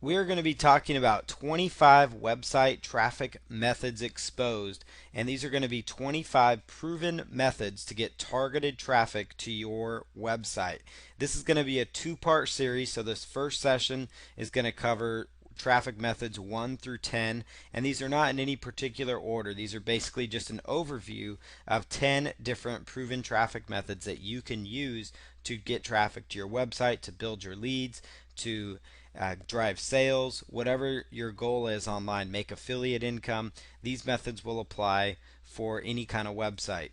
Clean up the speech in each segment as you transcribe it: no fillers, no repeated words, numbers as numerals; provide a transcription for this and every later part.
We're going to be talking about 25 website traffic methods exposed, and these are going to be 25 proven methods to get targeted traffic to your website. This is going to be a two-part series, so this first session is going to cover traffic methods 1 through 10, and these are not in any particular order. These are basically just an overview of 10 different proven traffic methods that you can use to get traffic to your website, to build your leads, to drive sales, whatever your goal is online, make affiliate income. These methods will apply for any kind of website.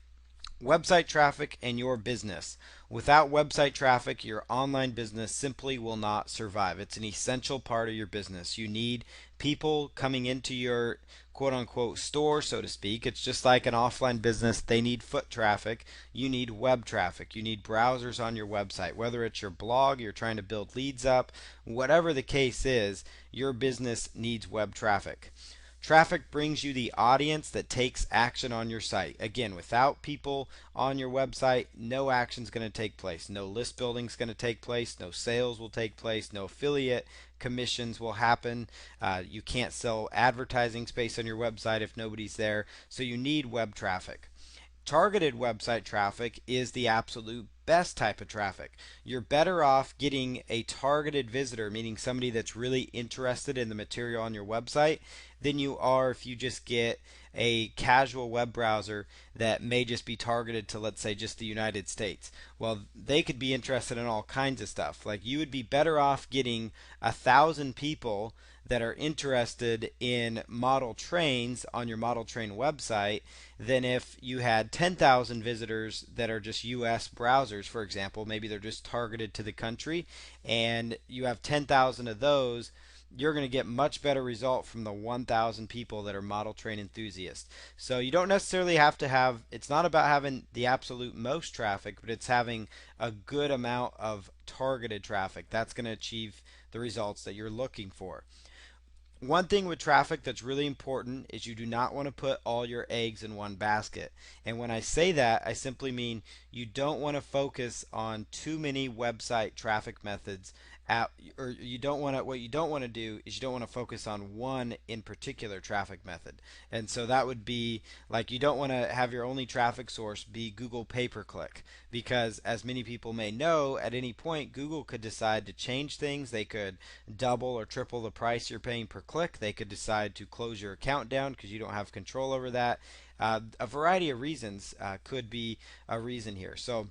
Website traffic and your business. Without website traffic, your online business simply will not survive. It's an essential part of your business. You need people coming into your quote unquote store, so to speak. It's just like an offline business. They need foot traffic. You need web traffic. You need browsers on your website. Whether it's your blog, you're trying to build leads up, whatever the case is, your business needs web traffic. Traffic brings you the audience that takes action on your site. Again, without people on your website, no action is going to take place. No list building is going to take place. No sales will take place. No affiliate commissions will happen. You can't sell advertising space on your website if nobody's there. So you need web traffic. Targeted website traffic is the absolute best type of traffic. You're better off getting a targeted visitor, meaning somebody that's really interested in the material on your website, than you are if you just get a casual web browser that may just be targeted to, let's say, just the United States. Well, they could be interested in all kinds of stuff. Like, you would be better off getting 1,000 people that are interested in model trains on your model train website than if you had 10,000 visitors that are just US browsers, for example. Maybe they're just targeted to the country, and you have 10,000 of those. You're going to get much better result from the 1,000 people that are model train enthusiasts. So you don't necessarily have to have, it's not about having the absolute most traffic, but it's having a good amount of targeted traffic. That's going to achieve the results that you're looking for. One thing with traffic that's really important is you do not want to put all your eggs in one basket. And when I say that, I simply mean you don't want to focus on too many website traffic methods or you don't want to, what you don't want to do is you don't want to focus on one in particular traffic method. And so that would be like, you don't want to have your only traffic source be Google pay-per-click, because as many people may know, at any point Google could decide to change things. They could double or triple the price you're paying per click. They could decide to close your account down because you don't have control over that. A variety of reasons could be a reason here. So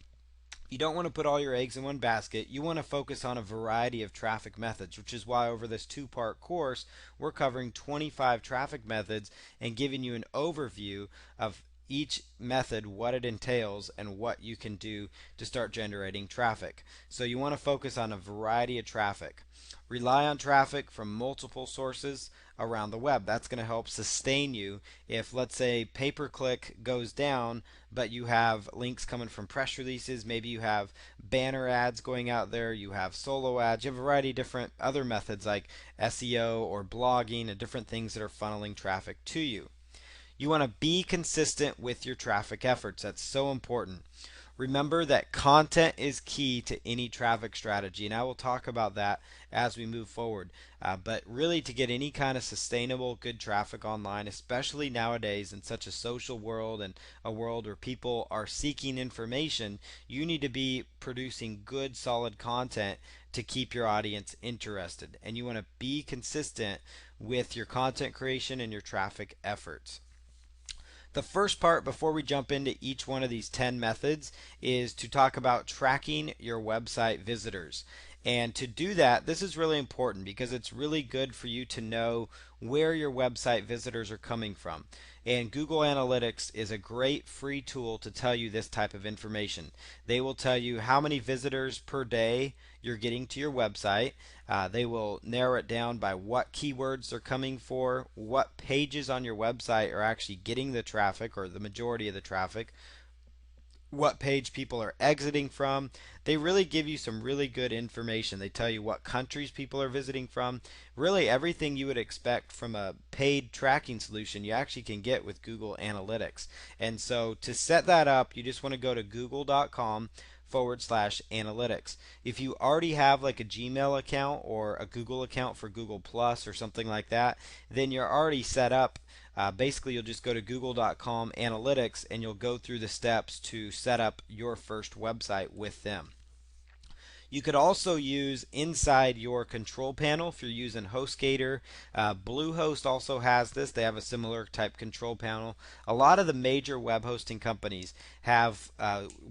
you don't want to put all your eggs in one basket. You want to focus on a variety of traffic methods, which is why over this two-part course, we're covering 25 traffic methods and giving you an overview of each method, what it entails, and what you can do to start generating traffic. So you want to focus on a variety of traffic. Rely on traffic from multiple sources around the web. That's going to help sustain you if, let's say, pay-per-click goes down, but you have links coming from press releases. Maybe you have banner ads going out there. You have solo ads. You have a variety of different other methods like SEO or blogging and different things that are funneling traffic to you. You want to be consistent with your traffic efforts. That's so important. Remember that content is key to any traffic strategy, and I will talk about that as we move forward. But really, to get any kind of sustainable, good traffic online, especially nowadays in such a social world and a world where people are seeking information, you need to be producing good, solid content to keep your audience interested. And you want to be consistent with your content creation and your traffic efforts. The first part before we jump into each one of these 10 methods is to talk about tracking your website visitors. And to do that, this is really important because it's really good for you to know where your website visitors are coming from. And Google Analytics is a great free tool to tell you this type of information. They will tell you how many visitors per day you're getting to your website. They will narrow it down by what keywords they're coming for, what pages on your website are actually getting the traffic or the majority of the traffic, what page people are exiting from. They really give you some really good information. They tell you what countries people are visiting from. Really everything you would expect from a paid tracking solution you actually can get with Google Analytics. And so to set that up, you just want to go to google.com analytics. If you already have like a Gmail account or a Google account for Google Plus or something like that, then you're already set up. Basically, you'll just go to google.com analytics and you'll go through the steps to set up your first website with them. You could also use inside your control panel if you're using HostGator. Bluehost also has this. They have a similar type control panel. A lot of the major web hosting companies have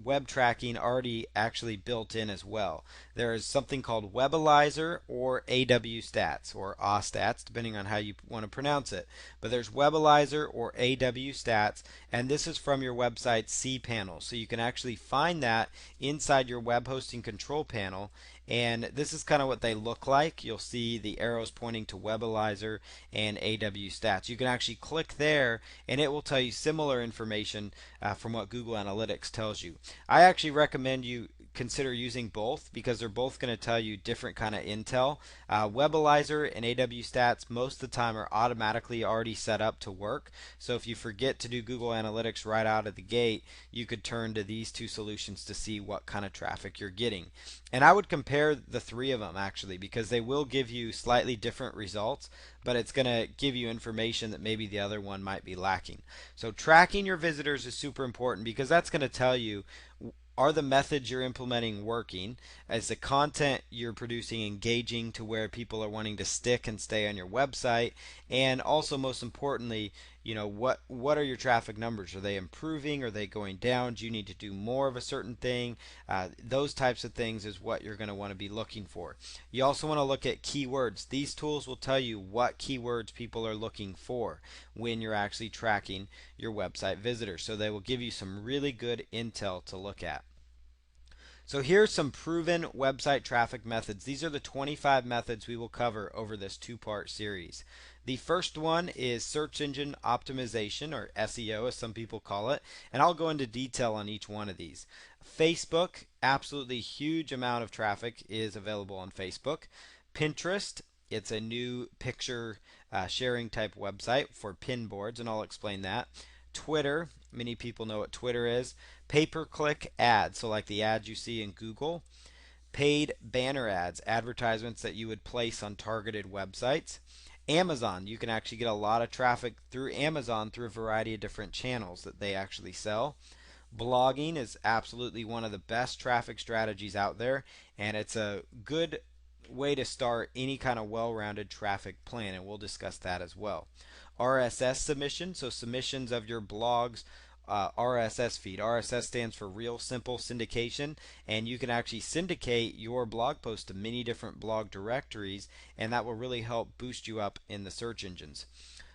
web tracking already actually built in as well. There is something called Webalizer or AW Stats or AWStats, depending on how you want to pronounce it. But there's Webalizer or AW Stats, and this is from your website's cPanel. So you can actually find that inside your web hosting control panel, and this is kind of what they look like. You'll see the arrows pointing to Webalizer and AW Stats. You can actually click there and it will tell you similar information from what Google Analytics tells you. I actually recommend you consider using both because they're both going to tell you different kind of intel. Webalizer and AW Stats most of the time are automatically already set up to work. So if you forget to do Google Analytics right out of the gate, you could turn to these two solutions to see what kind of traffic you're getting. And I would compare the three of them actually because they will give you slightly different results, but it's going to give you information that maybe the other one might be lacking. So tracking your visitors is super important because that's going to tell you, are the methods you're implementing working? Is the content you're producing engaging to where people are wanting to stick and stay on your website? And also, most importantly, what are your traffic numbers? Are they improving? Are they going down? Do you need to do more of a certain thing? Those types of things is what you're going to want to be looking for. You also want to look at keywords. These tools will tell you what keywords people are looking for when you're actually tracking your website visitors. So they will give you some really good intel to look at. So here's some proven website traffic methods. These are the 25 methods we will cover over this two-part series. The first one is search engine optimization, or SEO as some people call it, and I'll go into detail on each one of these. Facebook, absolutely huge amount of traffic is available on Facebook. Pinterest, it's a new picture sharing type website for pin boards, and I'll explain that. Twitter, many people know what Twitter is. Pay-per-click ads, so like the ads you see in Google. Paid banner ads, advertisements that you would place on targeted websites. Amazon, you can actually get a lot of traffic through Amazon through a variety of different channels that they actually sell. Blogging is absolutely one of the best traffic strategies out there, and it's a good way to start any kind of well-rounded traffic plan, and we'll discuss that as well. RSS submission, so submissions of your blog's RSS feed. RSS stands for Real Simple Syndication, and you can actually syndicate your blog post to many different blog directories, and that will really help boost you up in the search engines.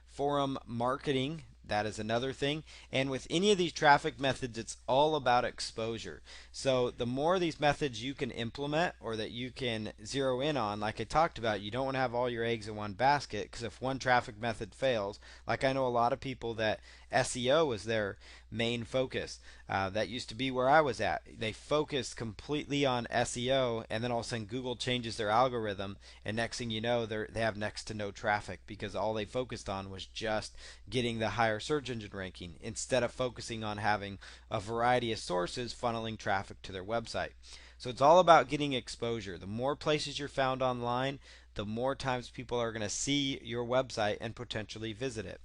Forum marketing, that is another thing. And with any of these traffic methods, it's all about exposure. So the more of these methods you can implement or that you can zero in on, like I talked about, you don't want to have all your eggs in one basket, because if one traffic method fails, like I know a lot of people that SEO is their main focus. That used to be where I was at. They focused completely on SEO, and then all of a sudden Google changes their algorithm, and next thing you know, they have next to no traffic because all they focused on was just getting the higher search engine ranking instead of focusing on having a variety of sources funneling traffic to their website. So it's all about getting exposure. The more places you're found online, the more times people are going to see your website and potentially visit it.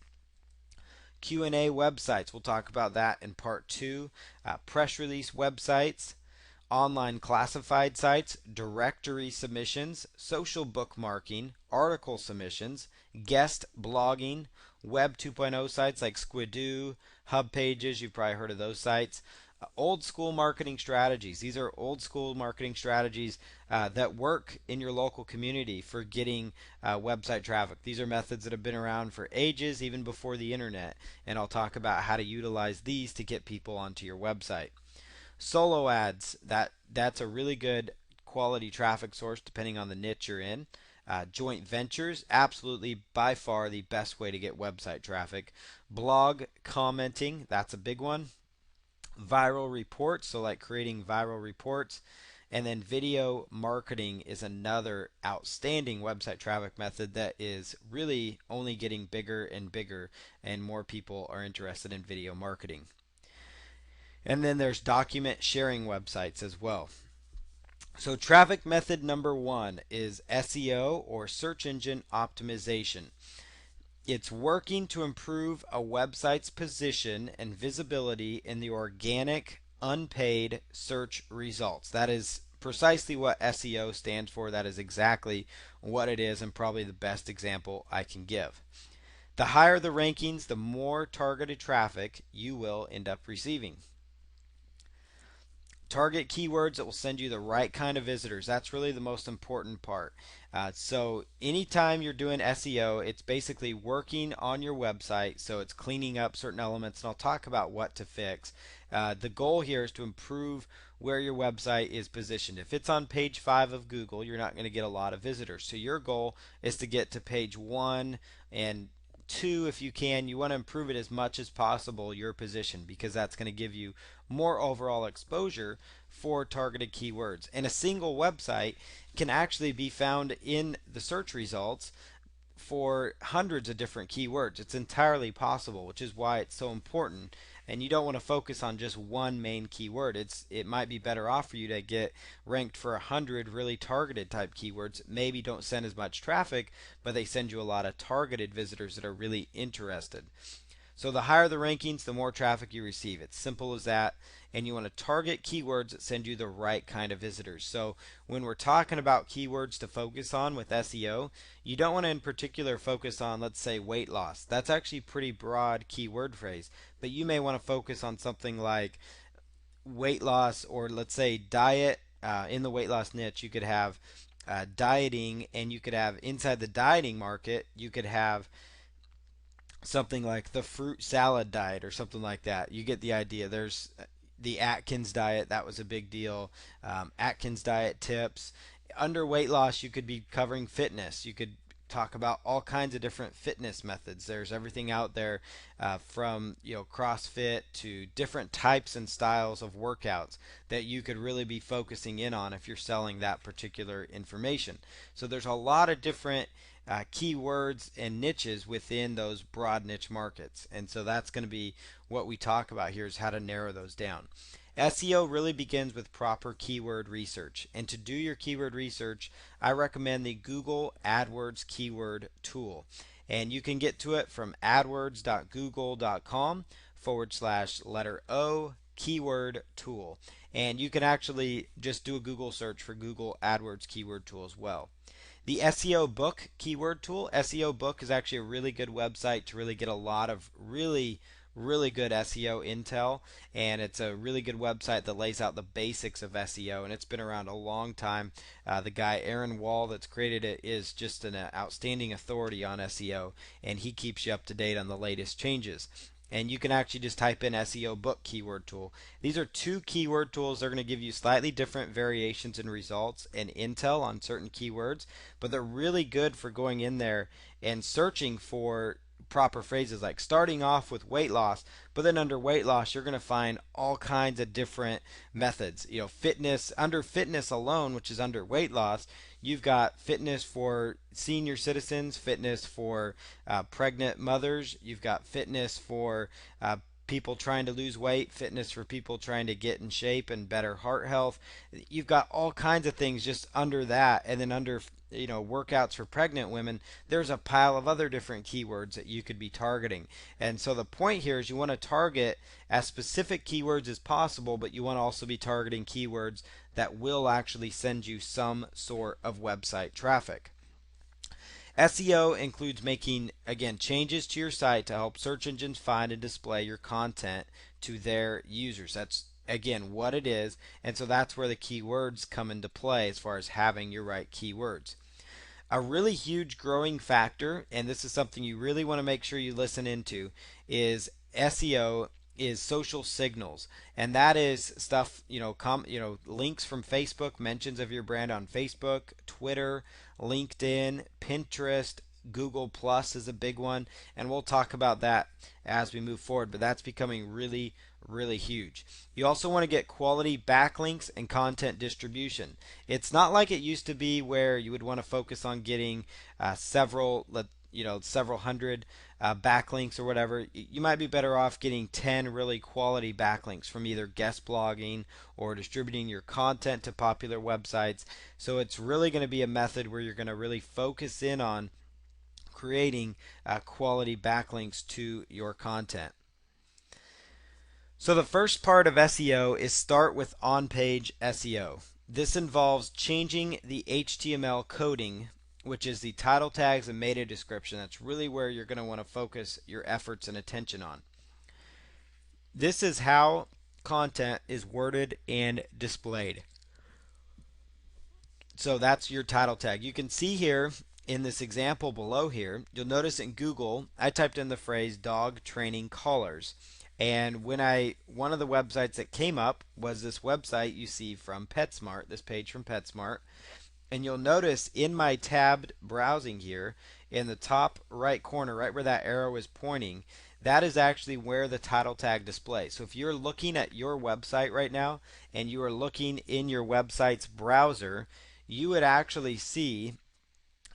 Q&A websites, we'll talk about that in part 2. Press release websites, online classified sites, directory submissions, social bookmarking, article submissions, guest blogging, Web 2.0 sites like Squidoo, Hub Pages, you've probably heard of those sites. Old school marketing strategies. These are old school marketing strategies that work in your local community for getting website traffic. These are methods that have been around for ages, even before the internet, and I'll talk about how to utilize these to get people onto your website. Solo ads, that's a really good quality traffic source depending on the niche you're in. Joint ventures, absolutely by far the best way to get website traffic. Blog commenting, that's a big one. Viral reports, so like creating viral reports. And then video marketing is another outstanding website traffic method that is really only getting bigger and bigger, and more people are interested in video marketing. And then there's document sharing websites as well. So traffic method number one is SEO, or search engine optimization. It's working to improve a website's position and visibility in the organic, unpaid search results. That is precisely what SEO stands for. That is exactly what it is, and probably the best example I can give. The higher the rankings, the more targeted traffic you will end up receiving. Target keywords that will send you the right kind of visitors. That's really the most important part. So anytime you're doing SEO, it's basically working on your website. So it's cleaning up certain elements, and I'll talk about what to fix. The goal here is to improve where your website is positioned. If it's on page 5 of Google, you're not going to get a lot of visitors. So your goal is to get to page 1 and 2 if you can. You want to improve it as much as possible, your position, because that's going to give you more overall exposure for targeted keywords. And a single website can actually be found in the search results for hundreds of different keywords. It's entirely possible, which is why it's so important. And you don't want to focus on just one main keyword. It might be better off for you to get ranked for 100 really targeted type keywords. Maybe don't send as much traffic, but they send you a lot of targeted visitors that are really interested. So the higher the rankings, the more traffic you receive. It's simple as that. And you want to target keywords that send you the right kind of visitors. So when we're talking about keywords to focus on with SEO, you don't want to in particular focus on, let's say, weight loss. That's actually a pretty broad keyword phrase. But you may want to focus on something like weight loss, or let's say diet. In the weight loss niche, you could have dieting, and you could have inside the dieting market, you could have something like the fruit salad diet or something like that. You get the idea. There's the Atkins diet, that was a big deal. Atkins diet tips. Under weight loss, you could be covering fitness. You could talk about all kinds of different fitness methods. There's everything out there, from CrossFit to different types and styles of workouts that you could really be focusing in on if you're selling that particular information. So there's a lot of different keywords and niches within those broad niche markets. And so that's going to be what we talk about here, is how to narrow those down. SEO really begins with proper keyword research. And to do your keyword research, I recommend the Google AdWords Keyword Tool. And you can get to it from adwords.google.com/letter O keyword tool. And you can actually just do a Google search for Google AdWords Keyword Tool as well. The SEO Book Keyword Tool. SEO Book is actually a really good website to really get a lot of really good SEO intel, and it's a really good website that lays out the basics of SEO, and it's been around a long time. The guy Aaron Wall that's created it is just an outstanding authority on SEO, and he keeps you up to date on the latest changes. And you can actually just type in SEO Book Keyword Tool. These are two keyword tools. They're going to give you slightly different variations in results and intel on certain keywords, but they're really good for going in there and searching for proper phrases, like starting off with weight loss, but then under weight loss you're going to find all kinds of different methods. Fitness, under fitness alone, which is under weight loss, you've got fitness for senior citizens, fitness for pregnant mothers, you've got fitness for people trying to lose weight, fitness for people trying to get in shape and better heart health. You've got all kinds of things just under that, and then under workouts for pregnant women, there's a pile of other different keywords that you could be targeting. And so the point here is you want to target as specific keywords as possible, but you want to also be targeting keywords that will actually send you some sort of website traffic. SEO includes making, again, changes to your site to help search engines find and display your content to their users. That's, again, what it is. And so that's where the keywords come into play as far as having your right keywords. A really huge growing factor, and this is something you really want to make sure you listen into, is SEO is social signals, and that is stuff, links from Facebook, mentions of your brand on Facebook, Twitter, LinkedIn, Pinterest, Google Plus is a big one, and we'll talk about that as we move forward, but that's becoming really huge. You also want to get quality backlinks and content distribution. It's not like it used to be where you would want to focus on getting several hundred backlinks or whatever, you might be better off getting 10 really quality backlinks from either guest blogging or distributing your content to popular websites. So it's really going to be a method where you're going to really focus in on creating quality backlinks to your content. So the first part of SEO is start with on-page SEO. This involves changing the HTML coding, which is the title tags and meta description. That's really where you're going to want to focus your efforts and attention on. This is how content is worded and displayed. So that's your title tag. You can see here in this example below here, you'll notice in Google, I typed in the phrase dog training collars. And one of the websites that came up was this website you see from PetSmart, this page from PetSmart. And you'll notice in my tabbed browsing here, in the top right corner, right where that arrow is pointing, that is actually where the title tag displays. So if you're looking at your website right now and you are looking in your website's browser, you would actually see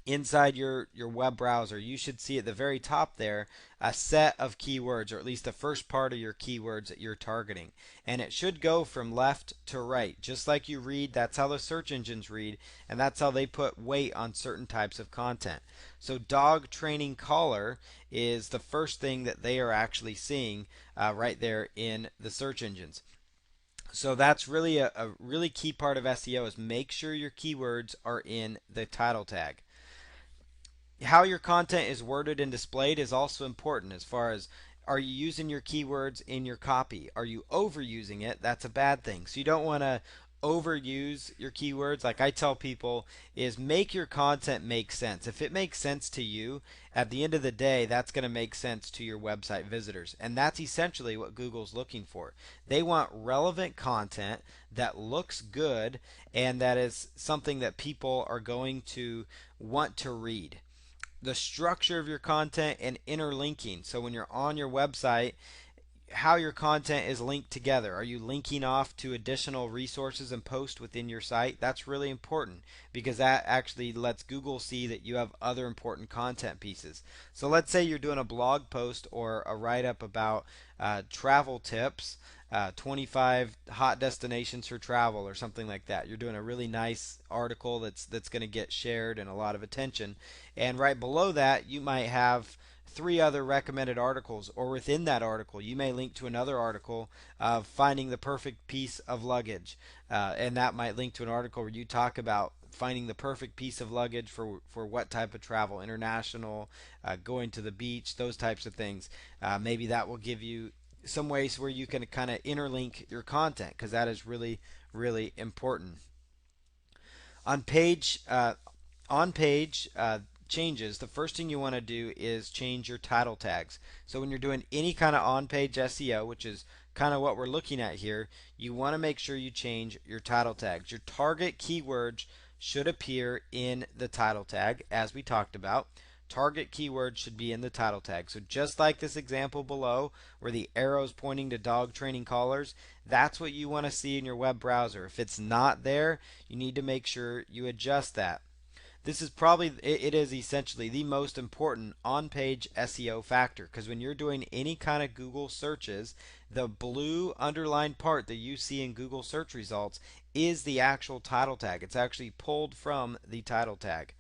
inside your web browser, you should see at the very top there a set of keywords, or at least the first part of your keywords that you're targeting. And it should go from left to right. Just like you read, that's how the search engines read, and that's how they put weight on certain types of content. So dog training collar is the first thing that they are actually seeing right there in the search engines. So that's really a really key part of SEO is make sure your keywords are in the title tag. How your content is worded and displayed is also important as far as, are you using your keywords in your copy? Are you overusing it? That's a bad thing. So you don't want to overuse your keywords. Like I tell people, is make your content make sense. If it makes sense to you, at the end of the day, that's going to make sense to your website visitors. And that's essentially what Google's looking for. They want relevant content that looks good and that is something that people are going to want to read. The structure of your content and interlinking. So when you're on your website, how your content is linked together. Are you linking off to additional resources and posts within your site? That's really important because that actually lets Google see that you have other important content pieces. So let's say you're doing a blog post or a write-up about travel tips, 25 hot destinations for travel or something like that. You're doing a really nice article that's going to get shared and a lot of attention. And right below that, you might have three other recommended articles, or within that article you may link to another article of finding the perfect piece of luggage, and that might link to an article where you talk about finding the perfect piece of luggage for what type of travel, international, going to the beach, those types of things. Maybe that will give you some ways where you can kind of interlink your content, because that is really, really important. On page changes, the first thing you want to do is change your title tags. So when you're doing any kind of on-page SEO, which is kind of what we're looking at here, you want to make sure you change your title tags. Your target keywords should appear in the title tag, as we talked about. Target keywords should be in the title tag. So just like this example below where the arrow's pointing to dog training collars, that's what you want to see in your web browser. If it's not there, you need to make sure you adjust that. This is probably, it is essentially the most important on-page SEO factor, because when you're doing any kind of Google searches, the blue underlined part that you see in Google search results is the actual title tag. It's actually pulled from the title tag.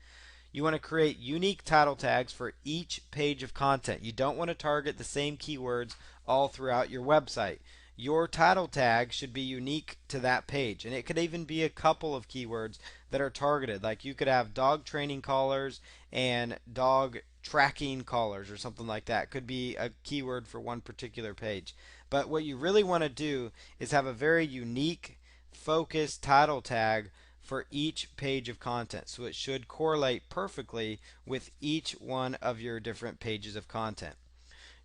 You want to create unique title tags for each page of content. You don't want to target the same keywords all throughout your website. Your title tag should be unique to that page, and it could even be a couple of keywords that are targeted. Like you could have dog training collars and dog tracking collars or something like that. Could be a keyword for one particular page. But what you really want to do is have a very unique, focused title tag for each page of content. So it should correlate perfectly with each one of your different pages of content.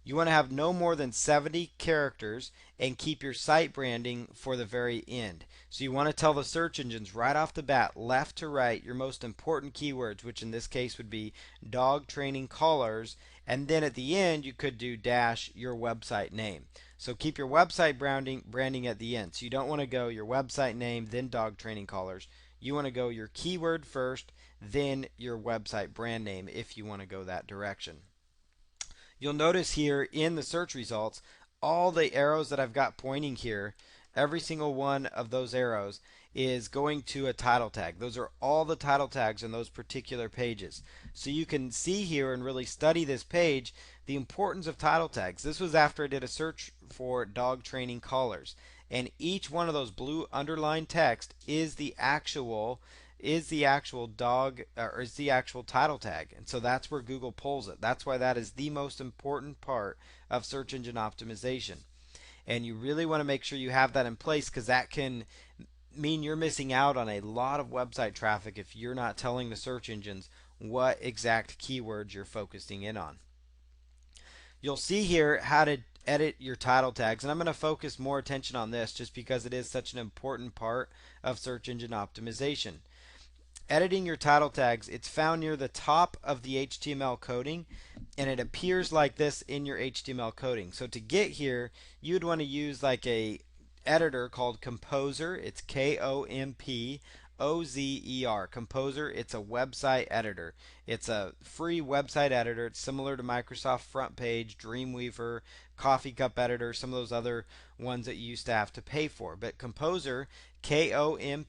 You want to have no more than 70 characters and keep your site branding for the very end. So you want to tell the search engines right off the bat, left to right, your most important keywords, which in this case would be dog training collars, and then at the end you could do dash your website name. So keep your website branding at the end. So you don't want to go your website name, then dog training collars. You want to go your keyword first, then your website brand name if you want to go that direction. You'll notice here in the search results, all the arrows that I've got pointing here, every single one of those arrows is going to a title tag. Those are all the title tags in those particular pages. So you can see here and really study this page the importance of title tags. This was after I did a search for dog training collars. And each one of those blue underlined text is the actual dog or is the actual title tag. And so that's where Google pulls it. That's why that is the most important part of search engine optimization. And you really want to make sure you have that in place, because that can mean you're missing out on a lot of website traffic if you're not telling the search engines what exact keywords you're focusing in on. You'll see here how to edit your title tags, and I'm going to focus more attention on this just because it is such an important part of search engine optimization. Editing your title tags, it's found near the top of the HTML coding, and it appears like this in your HTML coding. So to get here, you'd want to use like a editor called Composer. It's Kompozer. Composer, it's a website editor. It's a free website editor. It's similar to Microsoft Front Page, Dreamweaver, Coffee Cup Editor, some of those other ones that you used to have to pay for. But Composer, Kompozer,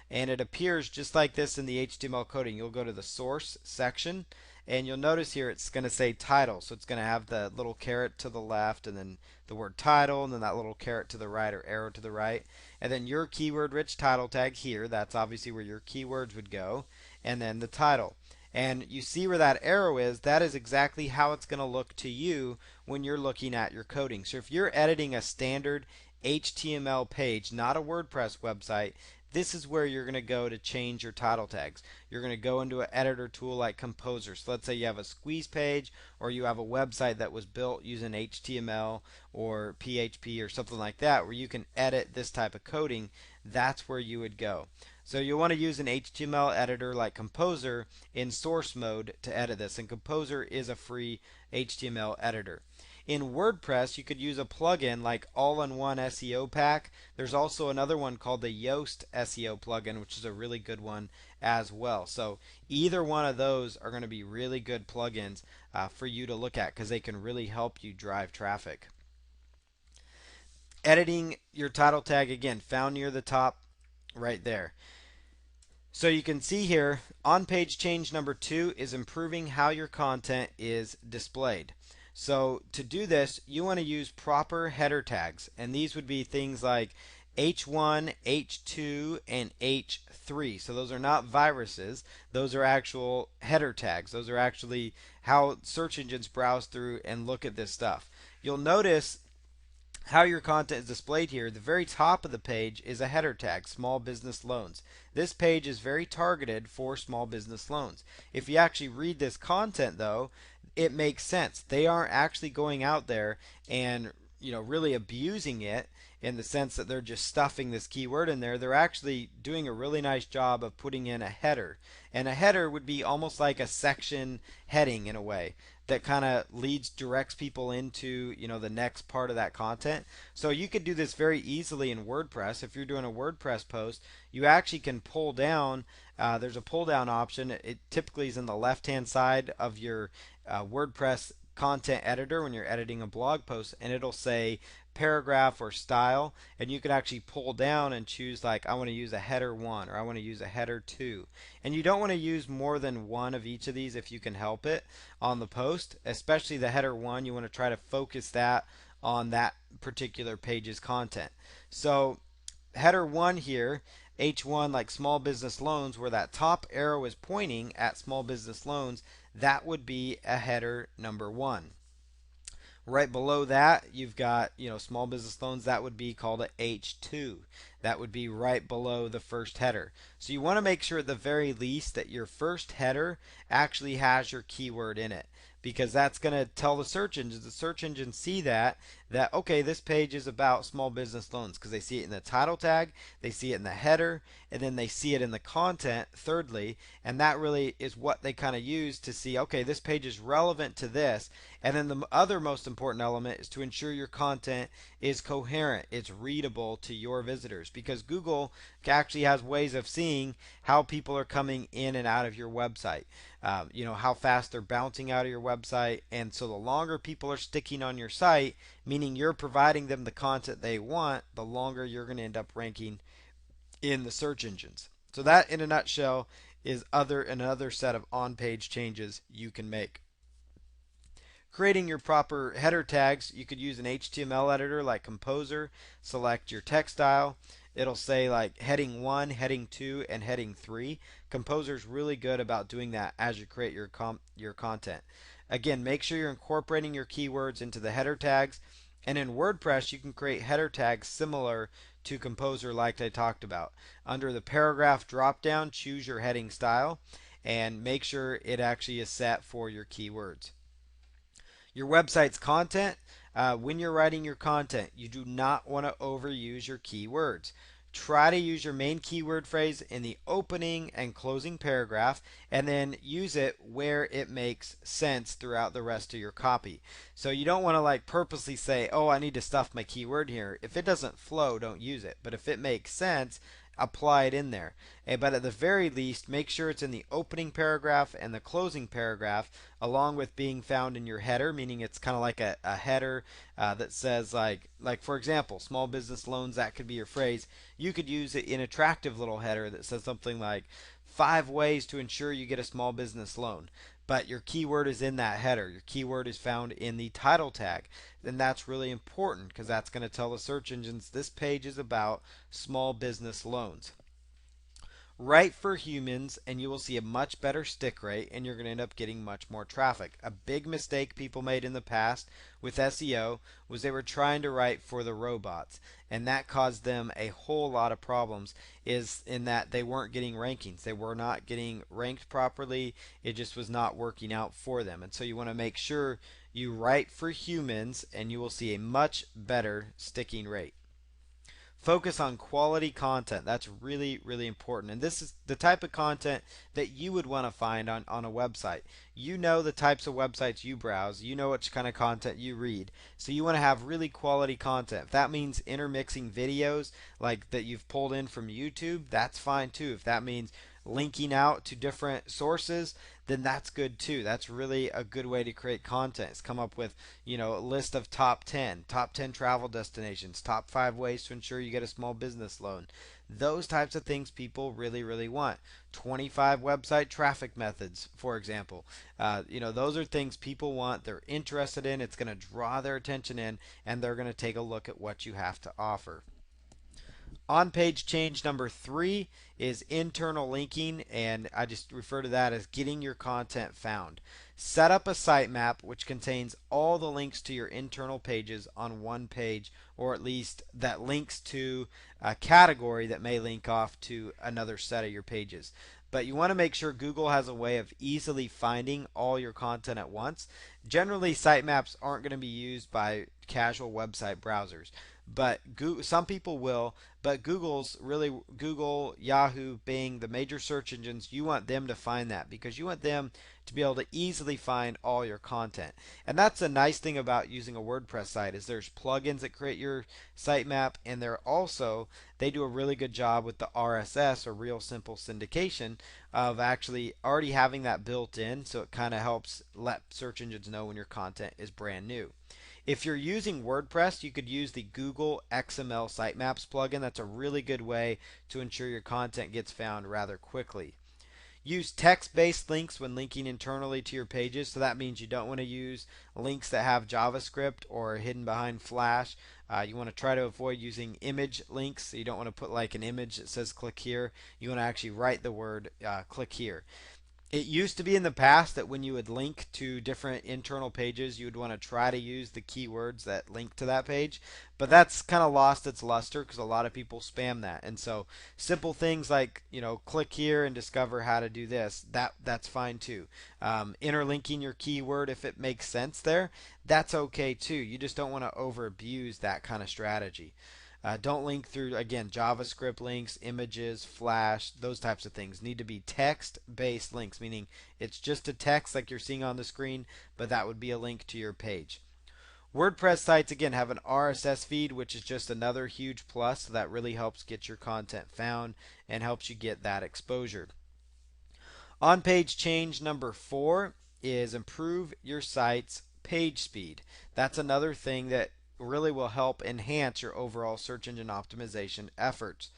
and it appears just like this in the HTML coding. You'll go to the source section, and you'll notice here it's going to say title. So it's going to have the little caret to the left, and then the word title, and then that little caret to the right or arrow to the right. And then your keyword rich title tag here, that's obviously where your keywords would go, and then the title. And you see where that arrow is, that is exactly how it's going to look to you when you're looking at your coding. So if you're editing a standard HTML page, not a WordPress website, this is where you're going to go to change your title tags. You're going to go into an editor tool like Composer. So let's say you have a squeeze page, or you have a website that was built using HTML or PHP or something like that, where you can edit this type of coding. That's where you would go. So you'll want to use an HTML editor like Composer in source mode to edit this. And Composer is a free HTML editor. In WordPress, you could use a plugin like All-in-One SEO Pack. There's also another one called the Yoast SEO plugin, which is a really good one as well. So either one of those are going to be really good plugins for you to look at, because they can really help you drive traffic. Editing your title tag, again, found near the top right there. So you can see here, on page change number 2 is improving how your content is displayed. So to do this, you want to use proper header tags, and these would be things like H1, H2, and H3. So those are not viruses, those are actual header tags. Those are actually how search engines browse through and look at this stuff. You'll notice how your content is displayed here. The very top of the page is a header tag, small business loans. This page is very targeted for small business loans. If you actually read this content though, it makes sense. They aren't actually going out there and really abusing it in the sense that they're just stuffing this keyword in there. They're actually doing a really nice job of putting in a header. And a header would be almost like a section heading in a way that kind of directs people into the next part of that content. So you could do this very easily in WordPress. If you're doing a WordPress post, you actually can pull down. There's a pull down option. It typically is in the left hand side of your WordPress content editor when you're editing a blog post, and it'll say paragraph or style, and you can actually pull down and choose, like, I want to use a header 1 or I want to use a header 2. And you don't want to use more than one of each of these if you can help it on the post, especially the header 1. You want to try to focus that on that particular page's content. So header 1 here, H1, like small business loans, where that top arrow is pointing at small business loans, that would be a header number 1. Right below that, you've got, small business loans. That would be called a H2. That would be right below the first header. So you want to make sure at the very least that your first header actually has your keyword in it, because that's going to tell the search engines. The search engines see that. that, okay, this page is about small business loans because they see it in the title tag, they see it in the header, and then they see it in the content, thirdly. And that really is what they kind of use to see, okay, this page is relevant to this. And then the other most important element is to ensure your content is coherent, it's readable to your visitors, because Google actually has ways of seeing how people are coming in and out of your website. How fast they're bouncing out of your website. And so the longer people are sticking on your site, meaning you're providing them the content they want, the longer you're going to end up ranking in the search engines. So that, in a nutshell, is another set of on-page changes you can make. Creating your proper header tags, you could use an HTML editor like Composer. Select your text style. It'll say like heading 1, heading 2, and heading 3. Composer is really good about doing that as you create your content. Again, make sure you're incorporating your keywords into the header tags. And in WordPress, you can create header tags similar to Composer like I talked about. Under the paragraph dropdown, choose your heading style and make sure it actually is set for your keywords. Your website's content. When you're writing your content, you do not want to overuse your keywords. Try to use your main keyword phrase in the opening and closing paragraph, and then use it where it makes sense throughout the rest of your copy. So you don't want to like purposely say, oh, I need to stuff my keyword here. If it doesn't flow, don't use it. But if it makes sense, apply it in there. But at the very least, make sure it's in the opening paragraph and the closing paragraph, along with being found in your header, meaning it's kind of like a header that says like for example, small business loans. That could be your phrase. You could use it in attractive little header that says something like 5 ways to ensure you get a small business loan. But your keyword is in that header. Your keyword is found in the title tag. Then that's really important because that's going to tell the search engines this page is about small business loans. Write for humans and you will see a much better stick rate and you're going to end up getting much more traffic. A big mistake people made in the past with SEO was they were trying to write for the robots, and that caused them a whole lot of problems, is in that they weren't getting rankings. They were not getting ranked properly. It just was not working out for them. And so you want to make sure you write for humans and you will see a much better sticking rate. Focus on quality content. That's really, really important. And this is the type of content that you would want to find on a website. You know the types of websites you browse. You know which kind of content you read. So you want to have really quality content. If that means intermixing videos like that you've pulled in from YouTube, that's fine too. If that means linking out to different sources, then that's good too. That's really a good way to create content. It's come up with, a list of top 10 travel destinations, top 5 ways to ensure you get a small business loan. Those types of things people really, really want. 25 website traffic methods, for example. Those are things people want. They're interested in. It's going to draw their attention in, and they're going to take a look at what you have to offer. On page change number 3 is internal linking, and I just refer to that as getting your content found. Set up a sitemap which contains all the links to your internal pages on one page, or at least that links to a category that may link off to another set of your pages. But you want to make sure Google has a way of easily finding all your content at once. Generally, sitemaps aren't going to be used by casual website browsers, but some people will. But Google's really Google, Yahoo, Bing, the major search engines. You want them to find that because you want them to be able to easily find all your content. And that's a nice thing about using a WordPress site is there's plugins that create your sitemap, and they do a really good job with the RSS, or Real Simple Syndication, of actually already having that built in, so it kind of helps let search engines know when your content is brand new. If you're using WordPress, you could use the Google XML Sitemaps plugin. That's a really good way to ensure your content gets found rather quickly. Use text-based links when linking internally to your pages. So that means you don't want to use links that have JavaScript or are hidden behind Flash. You want to try to avoid using image links. So you don't want to put like an image that says click here. You want to actually write the word click here. It used to be in the past that when you would link to different internal pages, you would want to try to use the keywords that link to that page, but that's kind of lost its luster because a lot of people spam that. And so simple things like, click here and discover how to do this, that's fine too. Interlinking your keyword if it makes sense there, that's okay too. You just don't want to over abuse that kind of strategy. Don't link through, again, JavaScript links, images, Flash, those types of things. Need to be text based links, meaning it's just a text like you're seeing on the screen, but that would be a link to your page. WordPress sites, again, have an RSS feed, which is just another huge plus. So that really helps get your content found and helps you get that exposure. On page change number 4 is improve your site's page speed. That's another thing that really will help enhance your overall search engine optimization efforts.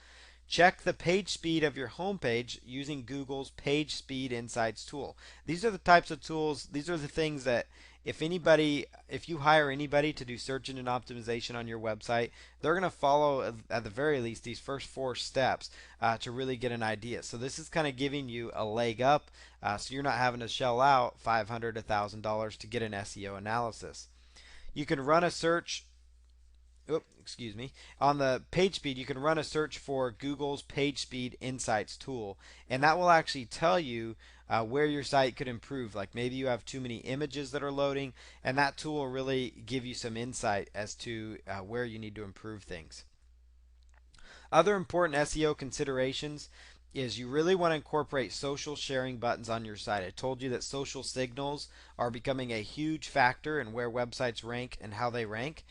Check the page speed of your homepage using Google's Page Speed Insights tool. These are the types of tools, these are the things that if you hire anybody to do search engine optimization on your website, they're going to follow at the very least these first 4 steps to really get an idea. So this is kind of giving you a leg up, so you're not having to shell out $500 to $1,000 to get an SEO analysis. You can run a search excuse me. On the page speed, you can run a search for Google's Page Speed Insights tool, and that will actually tell you where your site could improve. Like maybe you have too many images that are loading, and that tool will really give you some insight as to where you need to improve things. Other important SEO considerations is you really want to incorporate social sharing buttons on your site. I told you that social signals are becoming a huge factor in where websites rank and how they rank.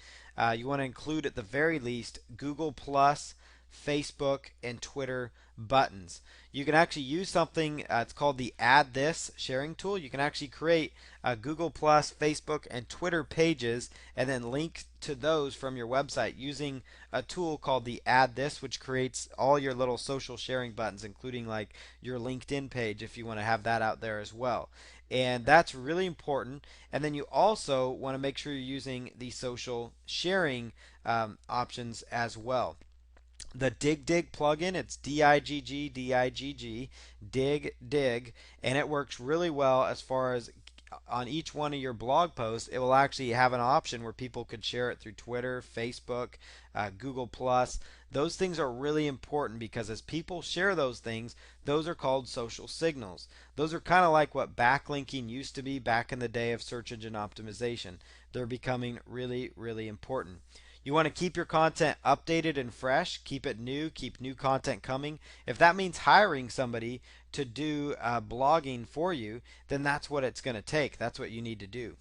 You want to include at the very least Google Plus, Facebook, and Twitter buttons. You can actually use something, it's called the Add This sharing tool. You can actually create Google Plus, Facebook, and Twitter pages and then link to those from your website using a tool called the Add This, which creates all your little social sharing buttons, including like your LinkedIn page if you want to have that out there as well. And that's really important. And then you also want to make sure you're using the social sharing options as well. The Dig plugin, it's Digg, Dig, and it works really well as far as on each one of your blog posts, it will actually have an option where people could share it through Twitter, Facebook, Google Plus. Those things are really important because as people share those things, those are called social signals. Those are kind of like what backlinking used to be back in the day of search engine optimization. They're becoming really, really important. You want to keep your content updated and fresh, keep it new, keep new content coming. If that means hiring somebody to do blogging for you, then that's what it's going to take. That's what you need to do.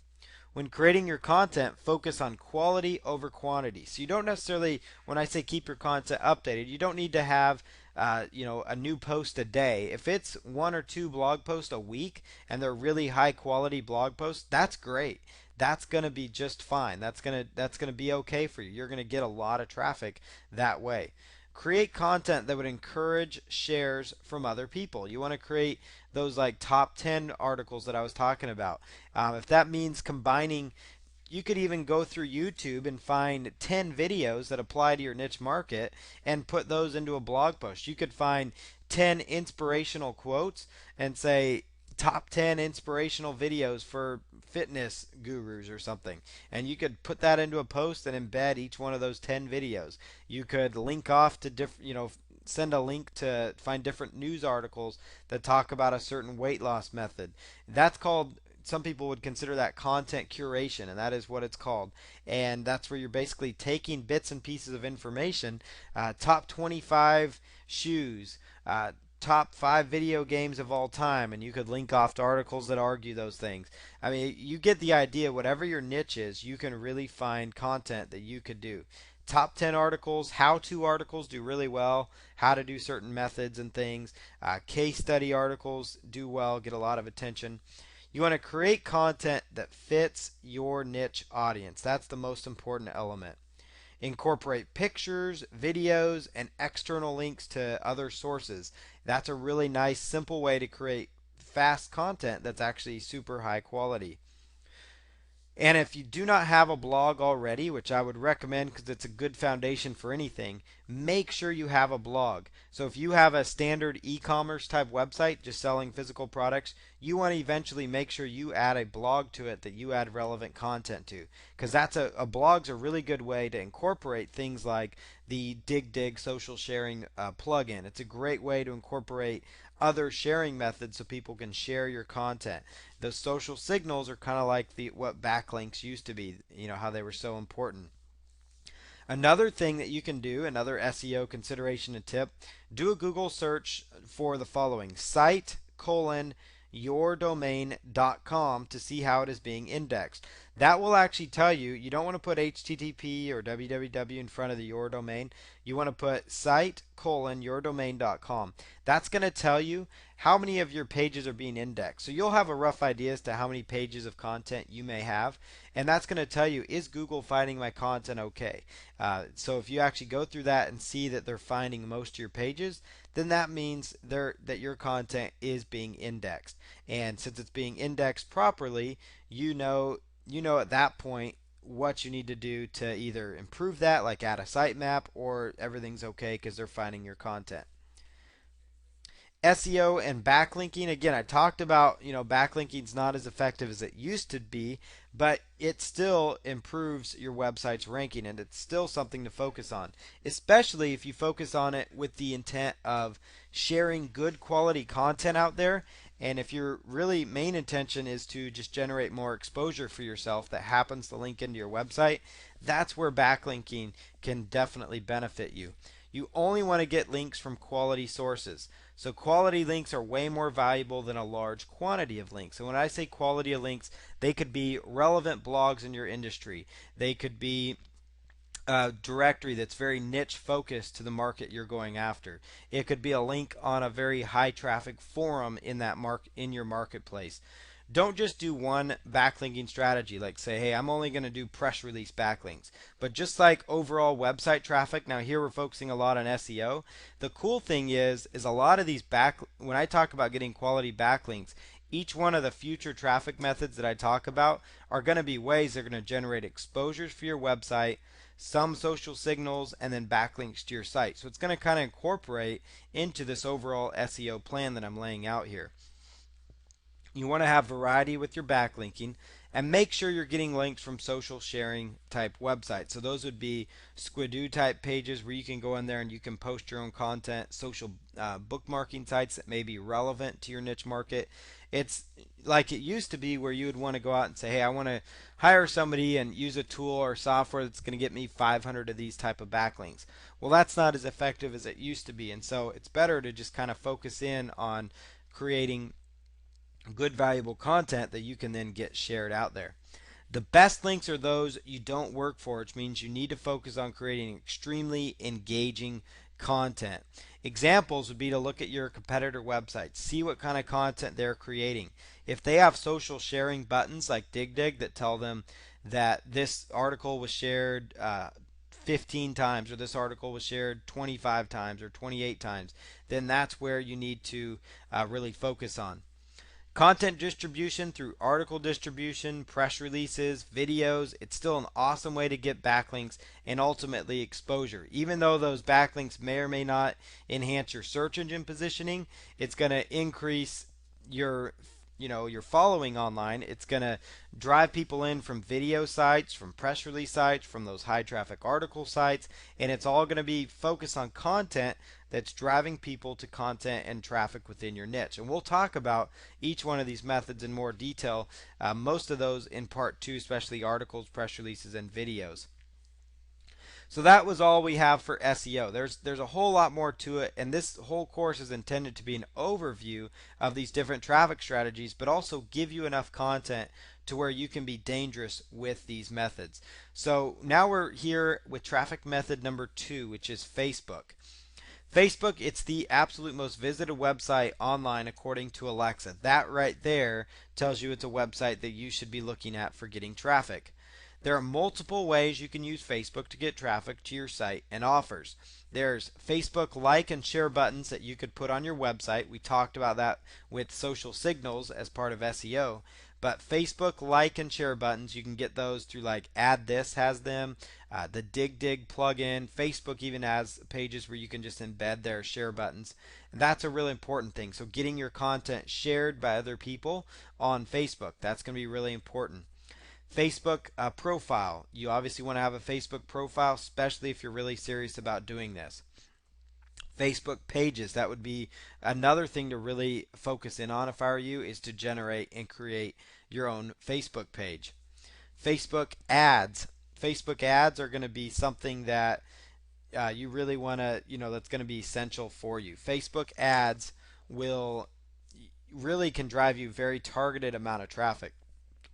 When creating your content, focus on quality over quantity. So you don't necessarily, when I say keep your content updated, you don't need to have a new post a day. If it's 1 or 2 blog posts a week and they're really high quality blog posts, that's great. That's going to be just fine. That's going to be okay for you. You're going to get a lot of traffic that way. Create content that would encourage shares from other people. You want to create those like top 10 articles that I was talking about. If that means combining, you could even go through YouTube and find 10 videos that apply to your niche market and put those into a blog post. You could find 10 inspirational quotes and say top 10 inspirational videos for fitness gurus or something. And you could put that into a post and embed each one of those 10 videos. You could link off to different, send a link to find different news articles that talk about a certain weight loss method. That's called, some people would consider that content curation, and that is what it's called. And that's where you're basically taking bits and pieces of information, top 25 shoes, top 5 video games of all time, and you could link off to articles that argue those things. I mean, you get the idea. Whatever your niche is, you can really find content that you could do. Top 10 articles, how to articles do really well, how to do certain methods and things. Case study articles do well, get a lot of attention. You want to create content that fits your niche audience. That's the most important element. Incorporate pictures, videos, and external links to other sources. That's a really nice, simple way to create fast content that's actually super high quality. And if you do not have a blog already, which I would recommend because it's a good foundation for anything, make sure you have a blog. So if you have a standard e-commerce type website just selling physical products, you want to eventually make sure you add a blog to it that you add relevant content to, because that's a blog's a really good way to incorporate things like the dig social sharing plugin. It's a great way to incorporate other sharing methods so people can share your content. Those social signals are kind of like the what backlinks used to be, how they were so important. Another thing that you can do, another SEO consideration and tip, do a Google search for the following: site colon yourdomain.com to see how it is being indexed. That will actually tell you, you don't want to put HTTP or www in front of the your domain. You want to put site colon yourdomain.com. That's going to tell you how many of your pages are being indexed. So you'll have a rough idea as to how many pages of content you may have, and that's going to tell you, is Google finding my content okay? So if you actually go through that and see that they're finding most of your pages, then that means that your content is being indexed. And since it's being indexed properly, you know at that point what you need to do to either improve that, like add a sitemap, or everything's okay because they're finding your content. SEO and backlinking. Again, I talked about, backlinking is not as effective as it used to be, but it still improves your website's ranking, and it's still something to focus on, especially if you focus on it with the intent of sharing good quality content out there. And if your really main intention is to just generate more exposure for yourself that happens to link into your website, that's where backlinking can definitely benefit you. You only want to get links from quality sources. So quality links are way more valuable than a large quantity of links. And when I say quality of links, they could be relevant blogs in your industry. They could be a directory that's very niche focused to the market you're going after. It could be a link on a very high traffic forum in in your marketplace. Don't just do one backlinking strategy, like say, hey, I'm only going to do press release backlinks. But just like overall website traffic, now here we're focusing a lot on SEO. The cool thing is a lot of these when I talk about getting quality backlinks, each one of the future traffic methods that I talk about are going to be ways they're going to generate exposures for your website, some social signals, and then backlinks to your site. So it's going to kind of incorporate into this overall SEO plan that I'm laying out here. You want to have variety with your backlinking, and make sure you're getting links from social sharing type websites. So those would be Squidoo type pages where you can go in there and you can post your own content, social bookmarking sites that may be relevant to your niche market. It's like it used to be where you would want to go out and say, hey, I want to hire somebody and use a tool or software that's going to get me 500 of these type of backlinks. Well, that's not as effective as it used to be, and so it's better to just kind of focus in on creating good valuable content that you can then get shared out there. The best links are those you don't work for, which means you need to focus on creating extremely engaging content. Examples would be to look at your competitor websites, see what kind of content they're creating. If they have social sharing buttons like dig that tell them that this article was shared 15 times, or this article was shared 25 times or 28 times, then that's where you need to really focus on. Content distribution through article distribution, press releases, videos, it's still an awesome way to get backlinks and ultimately exposure. Even though those backlinks may or may not enhance your search engine positioning, it's going to increase your your following online. It's going to drive people in from video sites, from press release sites, from those high traffic article sites, and it's all going to be focused on content that's driving people to content and traffic within your niche. And we'll talk about each one of these methods in more detail, most of those in part 2, especially articles, press releases, and videos. So that was all we have for SEO. There's a whole lot more to it, and this whole course is intended to be an overview of these different traffic strategies, but also give you enough content to where you can be dangerous with these methods. So now we're here with traffic method number 2, which is Facebook. Facebook, it's the absolute most visited website online according to Alexa. That right there tells you it's a website that you should be looking at for getting traffic. There are multiple ways you can use Facebook to get traffic to your site and offers. There's Facebook like and share buttons that you could put on your website. We talked about that with social signals as part of SEO. But Facebook like and share buttons, you can get those through like Add This has them, the Dig plugin. Facebook even has pages where you can just embed their share buttons. And that's a really important thing. So getting your content shared by other people on Facebook, that's going to be really important. Facebook profile. You obviously want to have a Facebook profile, especially if you're really serious about doing this. Facebook pages, that would be another thing to really focus in on if I were you, is to generate and create your own Facebook page. Facebook ads. Facebook ads are going to be something that you really want to, that's going to be essential for you. Facebook ads will really can drive you very targeted amount of traffic.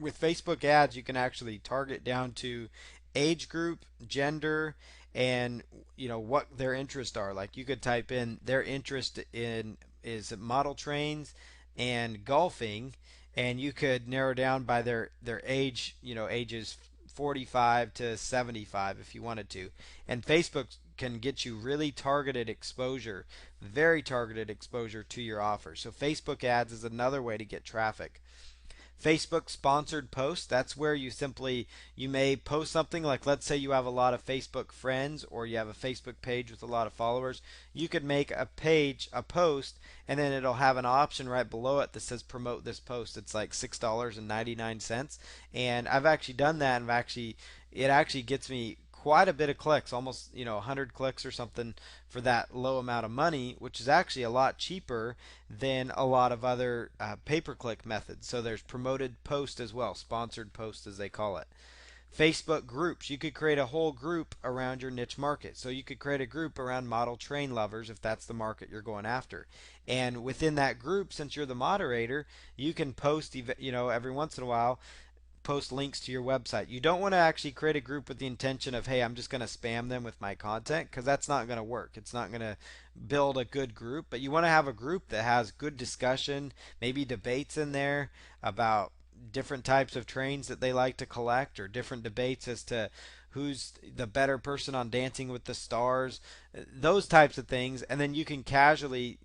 With Facebook ads, you can actually target down to age group, gender, and what their interests are. Like you could type in their interest in is model trains and golfing, and you could narrow down by their age, ages 45 to 75 if you wanted to. And Facebook can get you really targeted exposure, very targeted exposure to your offer. So Facebook ads is another way to get traffic. Facebook sponsored posts, that's where you may post something like, let's say you have a lot of Facebook friends or you have a Facebook page with a lot of followers. You could make a post, and then it'll have an option right below it that says promote this post. It's like $6.99, and I've actually done that, and it actually gets me quite a bit of clicks, almost 100 clicks or something for that low amount of money, which is actually a lot cheaper than a lot of other pay-per-click methods. So there's promoted post as well, sponsored post as they call it. Facebook groups. You could create a whole group around your niche market. So you could create a group around model train lovers if that's the market you're going after. And within that group, since you're the moderator, you can post, every once in a while, post links to your website. You don't want to actually create a group with the intention of, hey, I'm just going to spam them with my content, because that's not going to work. It's not going to build a good group. But you want to have a group that has good discussion, maybe debates in there about different types of trains that they like to collect, or different debates as to who's the better person on Dancing with the Stars, those types of things. And then you can casually,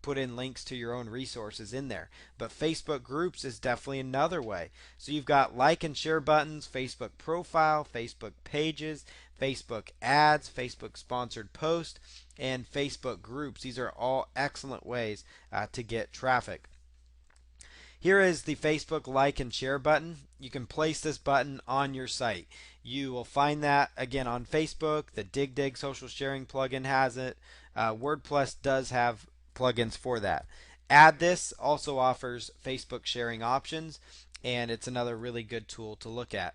put in links to your own resources in there. But Facebook groups is definitely another way. So you've got like and share buttons, Facebook profile, Facebook pages, Facebook ads, Facebook sponsored post, and Facebook groups. These are all excellent ways to get traffic. Here is the Facebook like and share button. You can place this button on your site. You will find that again on Facebook. The Dig social sharing plugin has it. WordPress does have plugins for that. Add This also offers Facebook sharing options, and it's another really good tool to look at.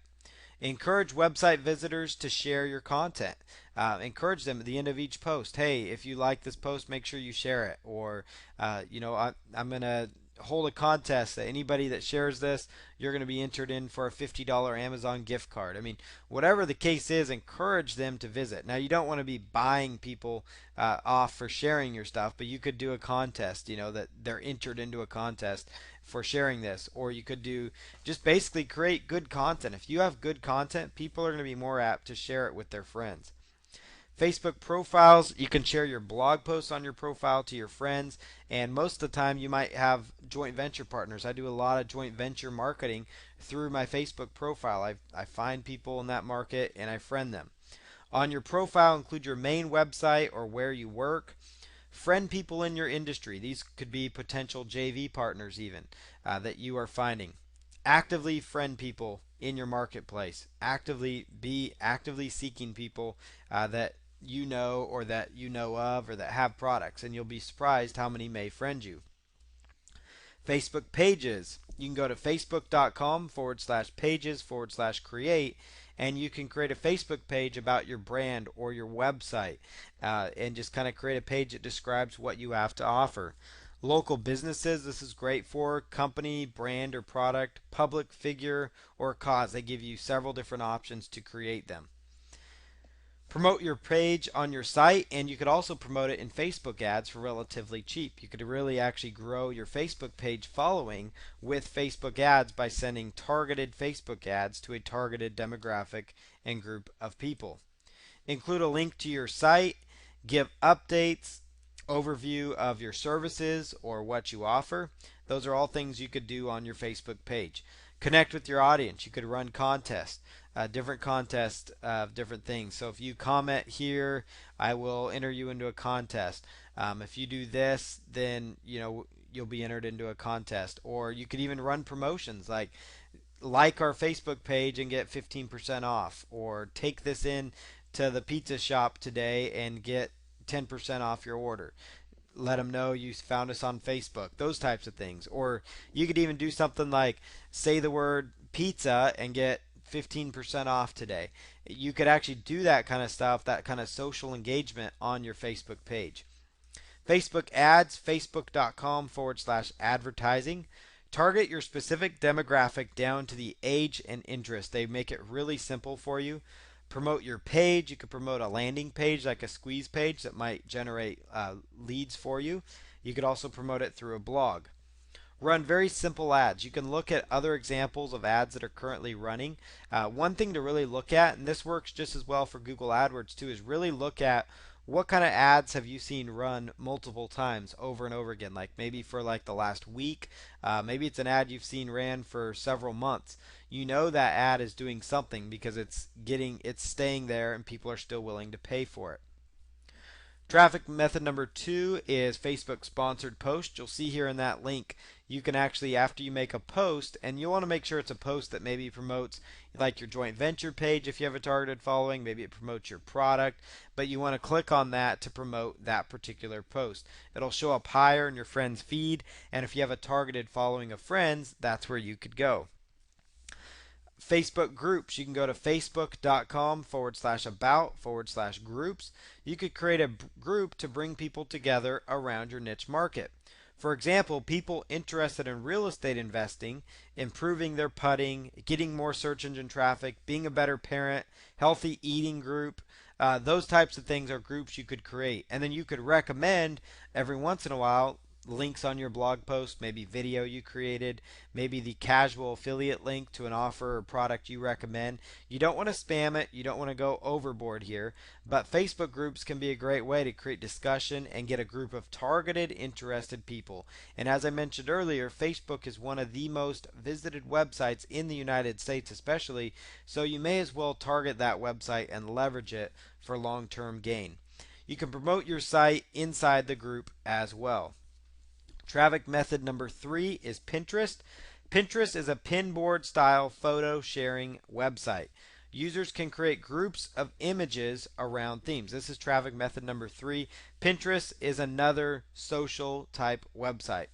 Encourage website visitors to share your content. Encourage them at the end of each post. Hey, if you like this post, make sure you share it. Or, I'm going to hold a contest that anybody that shares this, you're going to be entered in for a $50 Amazon gift card. I mean, whatever the case is, encourage them to visit. Now, you don't want to be buying people off for sharing your stuff, but you could do a contest, that they're entered into a contest for sharing this. Or you could do just basically create good content. If you have good content, people are going to be more apt to share it with their friends. Facebook profiles, you can share your blog posts on your profile to your friends, and most of the time you might have joint venture partners. I do a lot of joint venture marketing through my Facebook profile. I find people in that market and I friend them. On your profile, include your main website or where you work. Friend people in your industry. These could be potential JV partners even that you are finding. Actively friend people in your marketplace. Be actively seeking people that you know or that you know of or that have products, and you'll be surprised how many may friend you. Facebook pages. You can go to facebook.com/pages/create, and you can create a Facebook page about your brand or your website, and just kind of create a page that describes what you have to offer. Local businesses, this is great for company, brand or product, public figure, or cause. They give you several different options to create them. Promote your page on your site, and you could also promote it in Facebook ads for relatively cheap. You could really actually grow your Facebook page following with Facebook ads by sending targeted Facebook ads to a targeted demographic and group of people. Include a link to your site, give updates, overview of your services or what you offer. Those are all things you could do on your Facebook page. Connect with your audience. You could run contests, different contests of different things. So if you comment here, I will enter you into a contest. If you do this, then you'll be entered into a contest. Or you could even run promotions like our Facebook page and get 15% off, or take this in to the pizza shop today and get 10% off your order. Let them know you found us on Facebook, those types of things. Or you could even do something like say the word pizza and get 15% off today. You could actually do that kind of stuff, that kind of social engagement on your Facebook page. Facebook ads, facebook.com/advertising. Target your specific demographic down to the age and interest. They make it really simple for you. Promote your page. You could promote a landing page like a squeeze page that might generate leads for you. You could also promote it through a blog. Run very simple ads. You can look at other examples of ads that are currently running. One thing to really look at, and this works just as well for Google AdWords too, is really look at what kind of ads have you seen run multiple times over and over again, like maybe for like the last week. Maybe it's an ad you've seen ran for several months. You know that ad is doing something because it's staying there and people are still willing to pay for it. Traffic method number 2 is Facebook sponsored post. You'll see here in that link, you can actually, after you make a post, and you want to make sure it's a post that maybe promotes like your joint venture page if you have a targeted following, maybe it promotes your product, but you want to click on that to promote that particular post. It'll show up higher in your friends feed, and if you have a targeted following of friends, that's where you could go. Facebook groups. You can go to facebook.com/about/groups. You could create a group to bring people together around your niche market. For example, people interested in real estate investing, improving their putting, getting more search engine traffic, being a better parent, healthy eating group. Those types of things are groups you could create. And then you could recommend every once in a while links on your blog post, maybe video you created, maybe the casual affiliate link to an offer or product you recommend. You don't want to spam it, you don't want to go overboard here, but Facebook groups can be a great way to create discussion and get a group of targeted, interested people. And as I mentioned earlier, Facebook is one of the most visited websites in the United States especially, so you may as well target that website and leverage it for long-term gain. You can promote your site inside the group as well. Traffic method number 3 is Pinterest. Pinterest is a pinboard style photo sharing website. Users can create groups of images around themes. This is traffic method number 3. Pinterest is another social type website.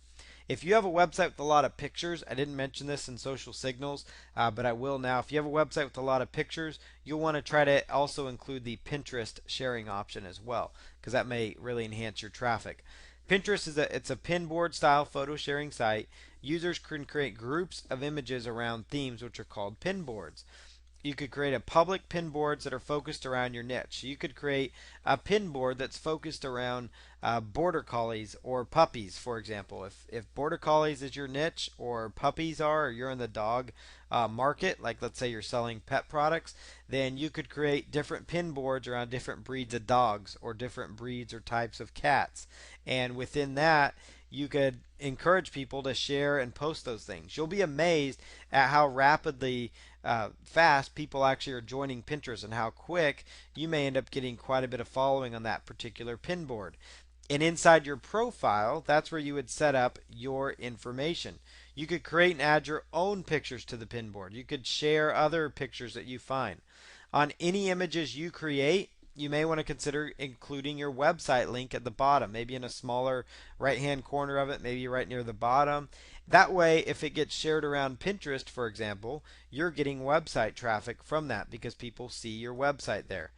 If you have a website with a lot of pictures, I didn't mention this in social signals, but I will now. If you have a website with a lot of pictures, you'll want to try to also include the Pinterest sharing option as well, because that may really enhance your traffic. Pinterest is it's a pinboard style photo sharing site. Users can create groups of images around themes which are called pinboards. You could create a public pinboards that are focused around your niche. You could create a pinboard that's focused around border collies or puppies, for example. If border collies is your niche, or puppies are, or you're in the dog market, like let's say you're selling pet products, then you could create different pinboards around different breeds of dogs or different breeds or types of cats. And within that, you could encourage people to share and post those things. You'll be amazed at how rapidly fast people actually are joining Pinterest, and how quick you may end up getting quite a bit of following on that particular pinboard. And inside your profile, that's where you would set up your information. You could create and add your own pictures to the pinboard. You could share other pictures that you find. On any images you create, you may want to consider including your website link at the bottom, maybe in a smaller right hand corner of it, maybe right near the bottom. That way, if it gets shared around Pinterest, for example, you're getting website traffic from that because people see your website there.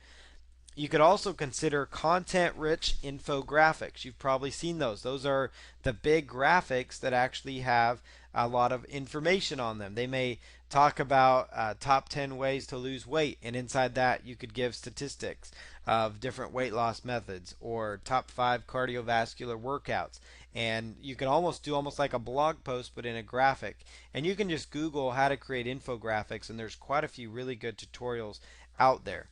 You could also consider content-rich infographics. You've probably seen those. Those are the big graphics that actually have a lot of information on them. They may talk about top 10 ways to lose weight, and inside that you could give statistics of different weight loss methods, or top 5 cardiovascular workouts. And you can almost do like a blog post but in a graphic. And you can just Google how to create infographics, and there's quite a few really good tutorials out there.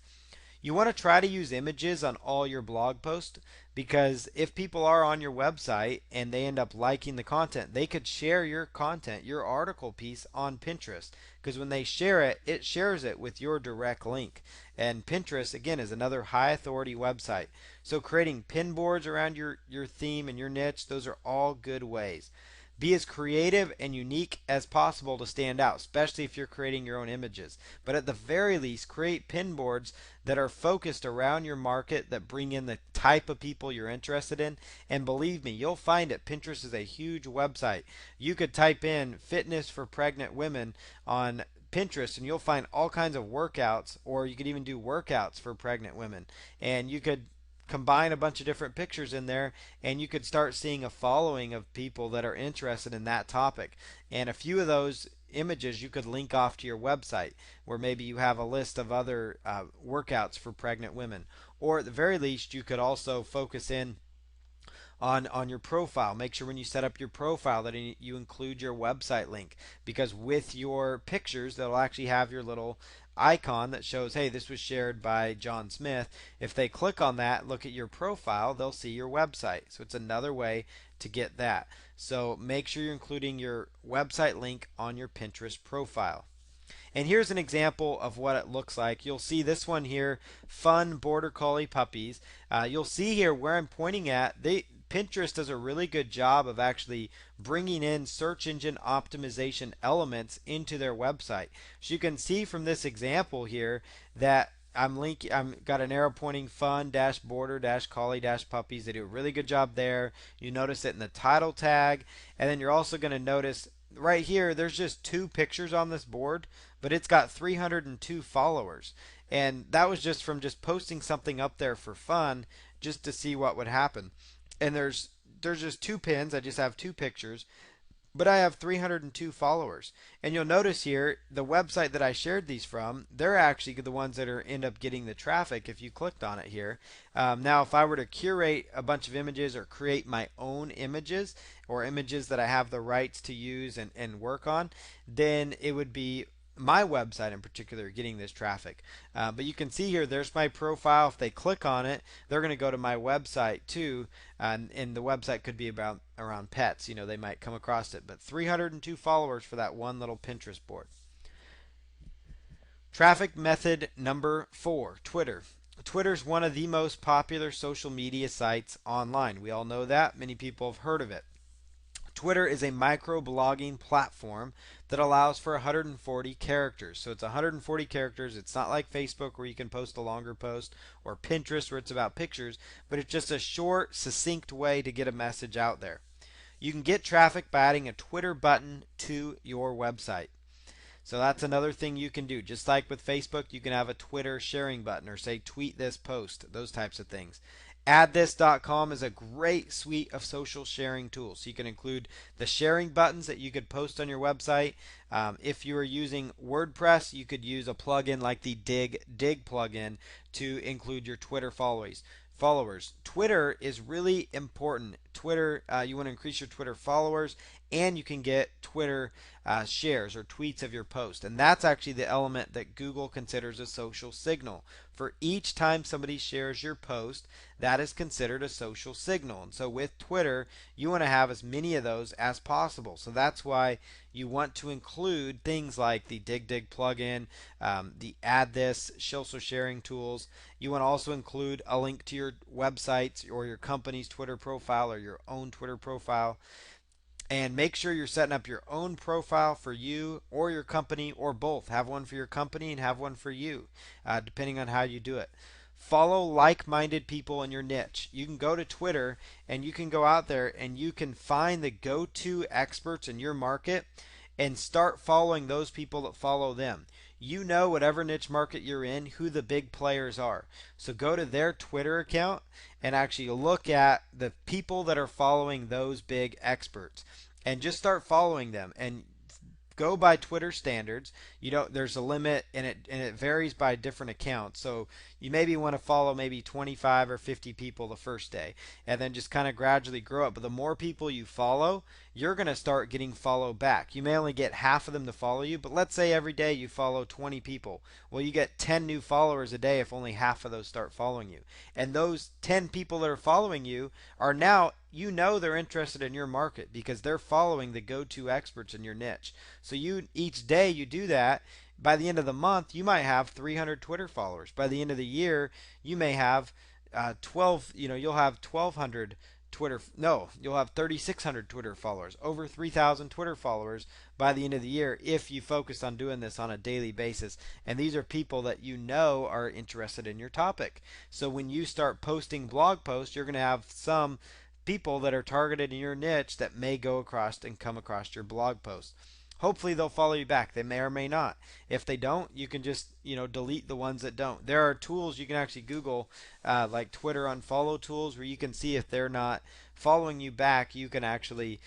You want to try to use images on all your blog posts because if people are on your website and they end up liking the content, they could share your content, your article piece on Pinterest. Because when they share it, it shares it with your direct link. And Pinterest, again, is another high authority website. So creating pin boards around your theme and your niche, those are all good ways. Be as creative and unique as possible to stand out, especially if you're creating your own images. But at the very least, create pin boards that are focused around your market, that bring in the type of people you're interested in. And believe me, you'll find it. Pinterest is a huge website. You could type in fitness for pregnant women on Pinterest and you'll find all kinds of workouts, or you could even do workouts for pregnant women. And you could combine a bunch of different pictures in there and you could start seeing a following of people that are interested in that topic. And a few of those images you could link off to your website where maybe you have a list of other workouts for pregnant women. Or at the very least, you could also focus in on your profile. Make sure when you set up your profile that you include your website link, because with your pictures they'll actually have your little icon that shows, hey, this was shared by John Smith. If they click on that, look at your profile, they'll see your website. So it's another way to get that. So make sure you're including your website link on your Pinterest profile. And here's an example of what it looks like. You'll see this one here, fun border collie puppies. You'll see here where I'm pointing at, Pinterest does a really good job of actually bringing in search engine optimization elements into their website. So you can see from this example here that I'm got an arrow pointing fun dash border dash collie dash puppies. They do a really good job there. You notice it in the title tag, and then you're also going to notice right here there's just 2 pictures on this board, but it's got 302 followers. And that was just from just posting something up there for fun, just to see what would happen. And there's just 2 pins. I just have 2 pictures, but I have 302 followers. And you'll notice here the website that I shared these from, they're actually the ones that end up getting the traffic if you clicked on it here. Now if I were to curate a bunch of images or create my own images, or images that I have the rights to use and work on, then it would be my website in particular getting this traffic. But you can see here, there's my profile. If they click on it, they're going to go to my website too, and the website could be about around pets. You know, they might come across it. But 302 followers for that one little Pinterest board. Traffic method number 4, Twitter. Twitter is one of the most popular social media sites online. We all know that. Many people have heard of it. Twitter is a microblogging platform that allows for 140 characters. So it's 140 characters. It's not like Facebook where you can post a longer post, or Pinterest where it's about pictures, but it's just a short, succinct way to get a message out there. You can get traffic by adding a Twitter button to your website. So that's another thing you can do. Just like with Facebook, you can have a Twitter sharing button, or say tweet this post, those types of things. AddThis.com is a great suite of social sharing tools. So you can include the sharing buttons that you could post on your website. If you are using WordPress, you could use a plugin like the Dig plugin to include your Twitter followers. Twitter is really important. Twitter, you want to increase your Twitter followers, and you can get Twitter shares or tweets of your post. And that's actually the element that Google considers a social signal. For each time somebody shares your post, that is considered a social signal. And so with Twitter, you want to have as many of those as possible. So that's why you want to include things like the Dig plugin, the Add This social sharing tools. You want to also include a link to your website or your company's Twitter profile or your own Twitter profile. And make sure you're setting up your own profile for you or your company, or both. Have one for your company and have one for you, depending on how you do it. Follow like-minded people in your niche. You can go to Twitter and you can go out there and you can find the go-to experts in your market and start following those people that follow them. You know, whatever niche market you're in, who the big players are. So go to their Twitter account and actually look at the people that are following those big experts and just start following them. And go by Twitter standards. You don't there's a limit, and it varies by different accounts. So you maybe want to follow maybe 25 or 50 people the first day and then just kind of gradually grow up. But the more people you follow, you're going to start getting followed back. You may only get half of them to follow you, but let's say every day you follow 20 people. Well, you get 10 new followers a day if only half of those start following you. And those 10 people that are following you are now, you know, they're interested in your market because they're following the go-to experts in your niche. So you each day you do that, by the end of the month you might have 300 Twitter followers. By the end of the year you may have 12, you'll have 1200 Twitter, no, you'll have 3600 Twitter followers, over 3000 Twitter followers by the end of the year if you focus on doing this on a daily basis. And these are people that you know are interested in your topic. So when you start posting blog posts, you're going to have some people that are targeted in your niche that may go across and come across your blog post. Hopefully they'll follow you back. They may or may not. If they don't, you can just delete the ones that don't. There are tools you can actually Google, like Twitter unfollow tools, where you can see if they're not following you back. You can actually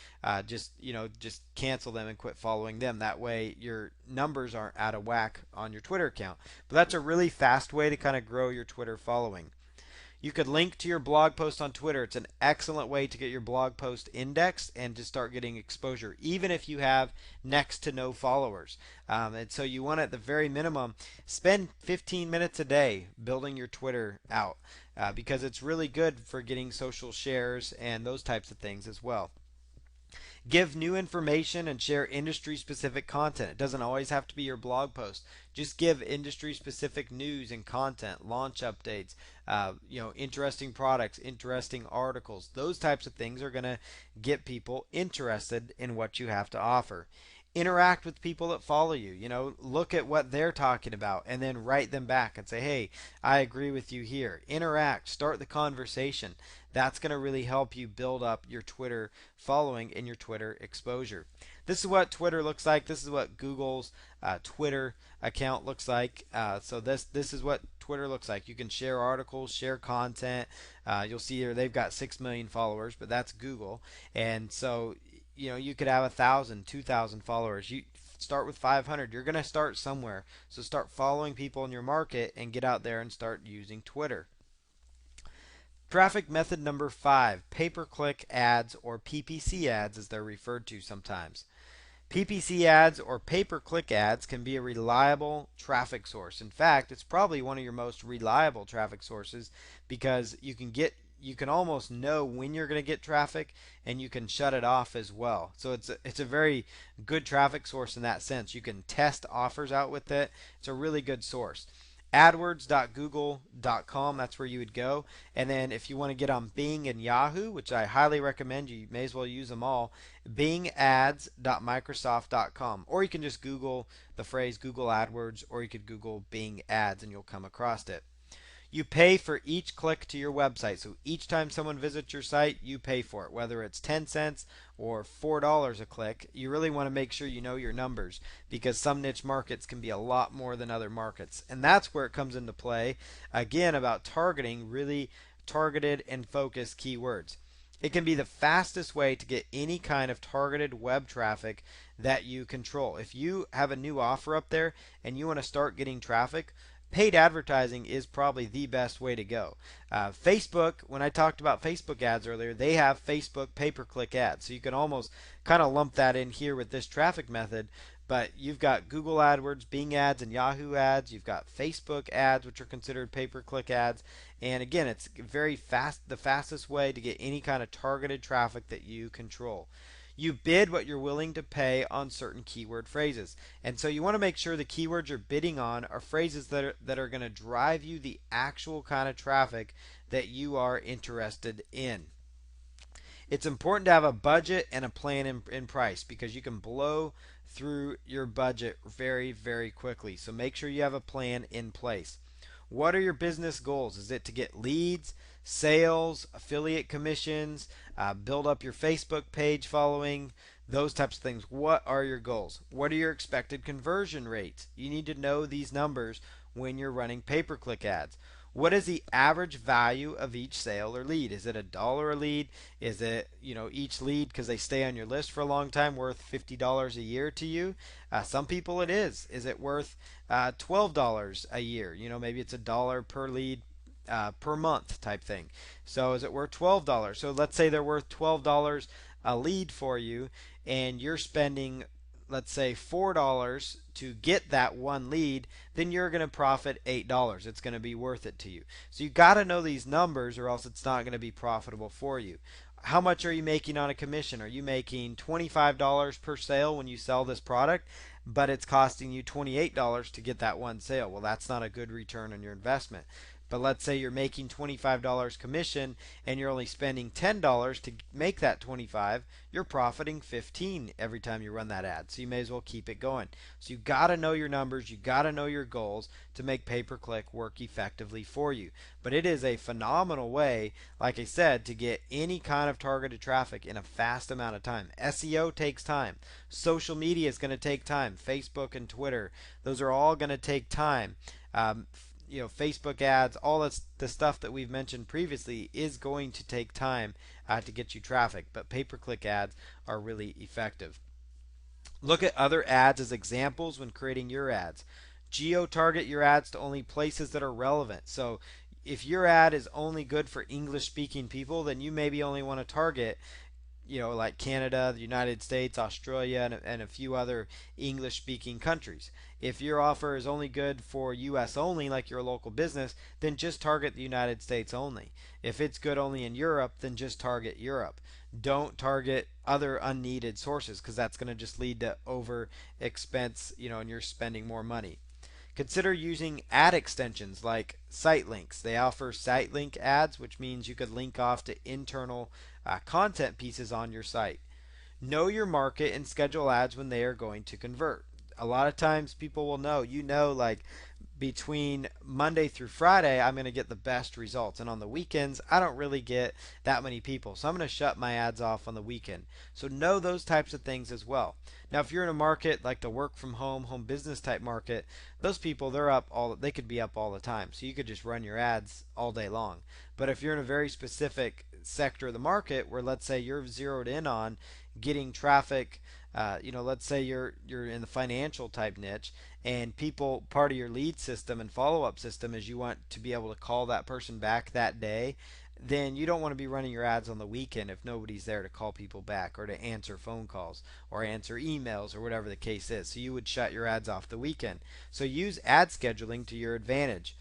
just cancel them and quit following them. That way your numbers aren't out of whack on your Twitter account. But that's a really fast way to kind of grow your Twitter following. You could link to your blog post on Twitter. It's an excellent way to get your blog post indexed and to start getting exposure, even if you have next to no followers. And so you want to, at the very minimum, spend 15 minutes a day building your Twitter out, because it's really good for getting social shares and those types of things as well. Give new information and share industry specific content. It doesn't always have to be your blog post. Just give industry specific news and content, launch updates, interesting products, interesting articles. Those types of things are going to get people interested in what you have to offer. Interact with people that follow you. Look at what they're talking about and then write them back and say, hey, I agree with you here. Interact, start the conversation. That's going to really help you build up your Twitter following and your Twitter exposure. This is what Twitter looks like. This is what Google's Twitter account looks like. So this is what Twitter looks like. You can share articles, share content. You'll see here they've got 6 million followers, but that's Google. And so you could have 1,000, 2,000 followers. You start with 500. You're going to start somewhere. So start following people in your market and get out there and start using Twitter. Traffic method number 5, pay-per-click ads, or PPC ads as they're referred to sometimes. PPC ads or pay-per-click ads can be a reliable traffic source. In fact, it's probably one of your most reliable traffic sources because you can almost know when you're going to get traffic, and you can shut it off as well. So it's a very good traffic source in that sense. You can test offers out with it. It's a really good source. AdWords.google.com, that's where you would go. And then if you want to get on Bing and Yahoo, which I highly recommend, you may as well use them all, bingads.microsoft.com. Or you can just Google the phrase Google AdWords, or you could Google Bing Ads and you'll come across it. You pay for each click to your website. So each time someone visits your site, you pay for it, whether it's 10 cents or $4 a click. You really want to make sure you know your numbers because some niche markets can be a lot more than other markets. And that's where it comes into play, again, about targeting really targeted and focused keywords. It can be the fastest way to get any kind of targeted web traffic that you control. If you have a new offer up there and you want to start getting traffic, paid advertising is probably the best way to go. Facebook, when I talked about Facebook ads earlier, they have Facebook pay-per-click ads. So you can almost kind of lump that in here with this traffic method. But you've got Google AdWords, Bing ads, and Yahoo ads. You've got Facebook ads, which are considered pay-per-click ads. And again, it's very fast, the fastest way to get any kind of targeted traffic that you control. You bid what you're willing to pay on certain keyword phrases. And so you want to make sure the keywords you're bidding on are phrases that are going to drive you the actual kind of traffic that you are interested in. It's important to have a budget and a plan in price because you can blow through your budget very, very quickly. So make sure you have a plan in place. What are your business goals? Is it to get leads, sales, affiliate commissions, build up your Facebook page following, those types of things? What are your goals? What are your expected conversion rates? You need to know these numbers when you're running pay-per-click ads. what is the average value of each sale or lead? Is it $1 a lead? Is it, each lead, because they stay on your list for a long time, worth $50 a year to you? Some people it is. Is it worth $12 a year? Maybe it's $1 per lead per month type thing. So is it worth $12? So let's say they're worth $12 a lead for you, and you're spending, let's say, $4 to get that one lead, then you're going to profit $8. It's going to be worth it to you. So you got to know these numbers, or else it's not going to be profitable for you. How much are you making on a commission? Are you making $25 per sale when you sell this product, but it's costing you $28 to get that one sale? Well, that's not a good return on your investment. But let's say you're making $25 commission and you're only spending $10 to make that 25, you're profiting 15 every time you run that ad. So you may as well keep it going. So you got to know your numbers, you got to know your goals to make pay-per-click work effectively for you. But it is a phenomenal way, like I said, to get any kind of targeted traffic in a fast amount of time. SEO takes time. Social media is going to take time. Facebook and Twitter, those are all going to take time. Facebook ads, all the stuff that we've mentioned previously is going to take time to get you traffic, but pay-per-click ads are really effective. Look at other ads as examples when creating your ads. Geo-target your ads to only places that are relevant. So if your ad is only good for English-speaking people, then you maybe only want to target like Canada, the United States, Australia, and a few other English speaking countries. If your offer is only good for US only, like your local business, then just target the United States only. If it's good only in Europe, then just target Europe. Don't target other unneeded sources, because that's going to just lead to over expense, and you're spending more money. Consider using ad extensions like site links. They offer site link ads, which means you could link off to internal content pieces on your site. Know your market and schedule ads when they are going to convert. A lot of times people will know, like between Monday through Friday, I'm going to get the best results. And on the weekends, I don't really get that many people. So I'm going to shut my ads off on the weekend. So know those types of things as well. Now, if you're in a market like the work from home business type market, those people, they could be up all the time. So you could just run your ads all day long. But if you're in a very specific sector of the market where, let's say, you're zeroed in on getting traffic, let's say you're in the financial type niche, and part of your lead system and follow-up system is you want to be able to call that person back that day, then you don't want to be running your ads on the weekend if nobody's there to call people back or to answer phone calls or answer emails or whatever the case is. So you would shut your ads off the weekend. So use ad scheduling to your advantage.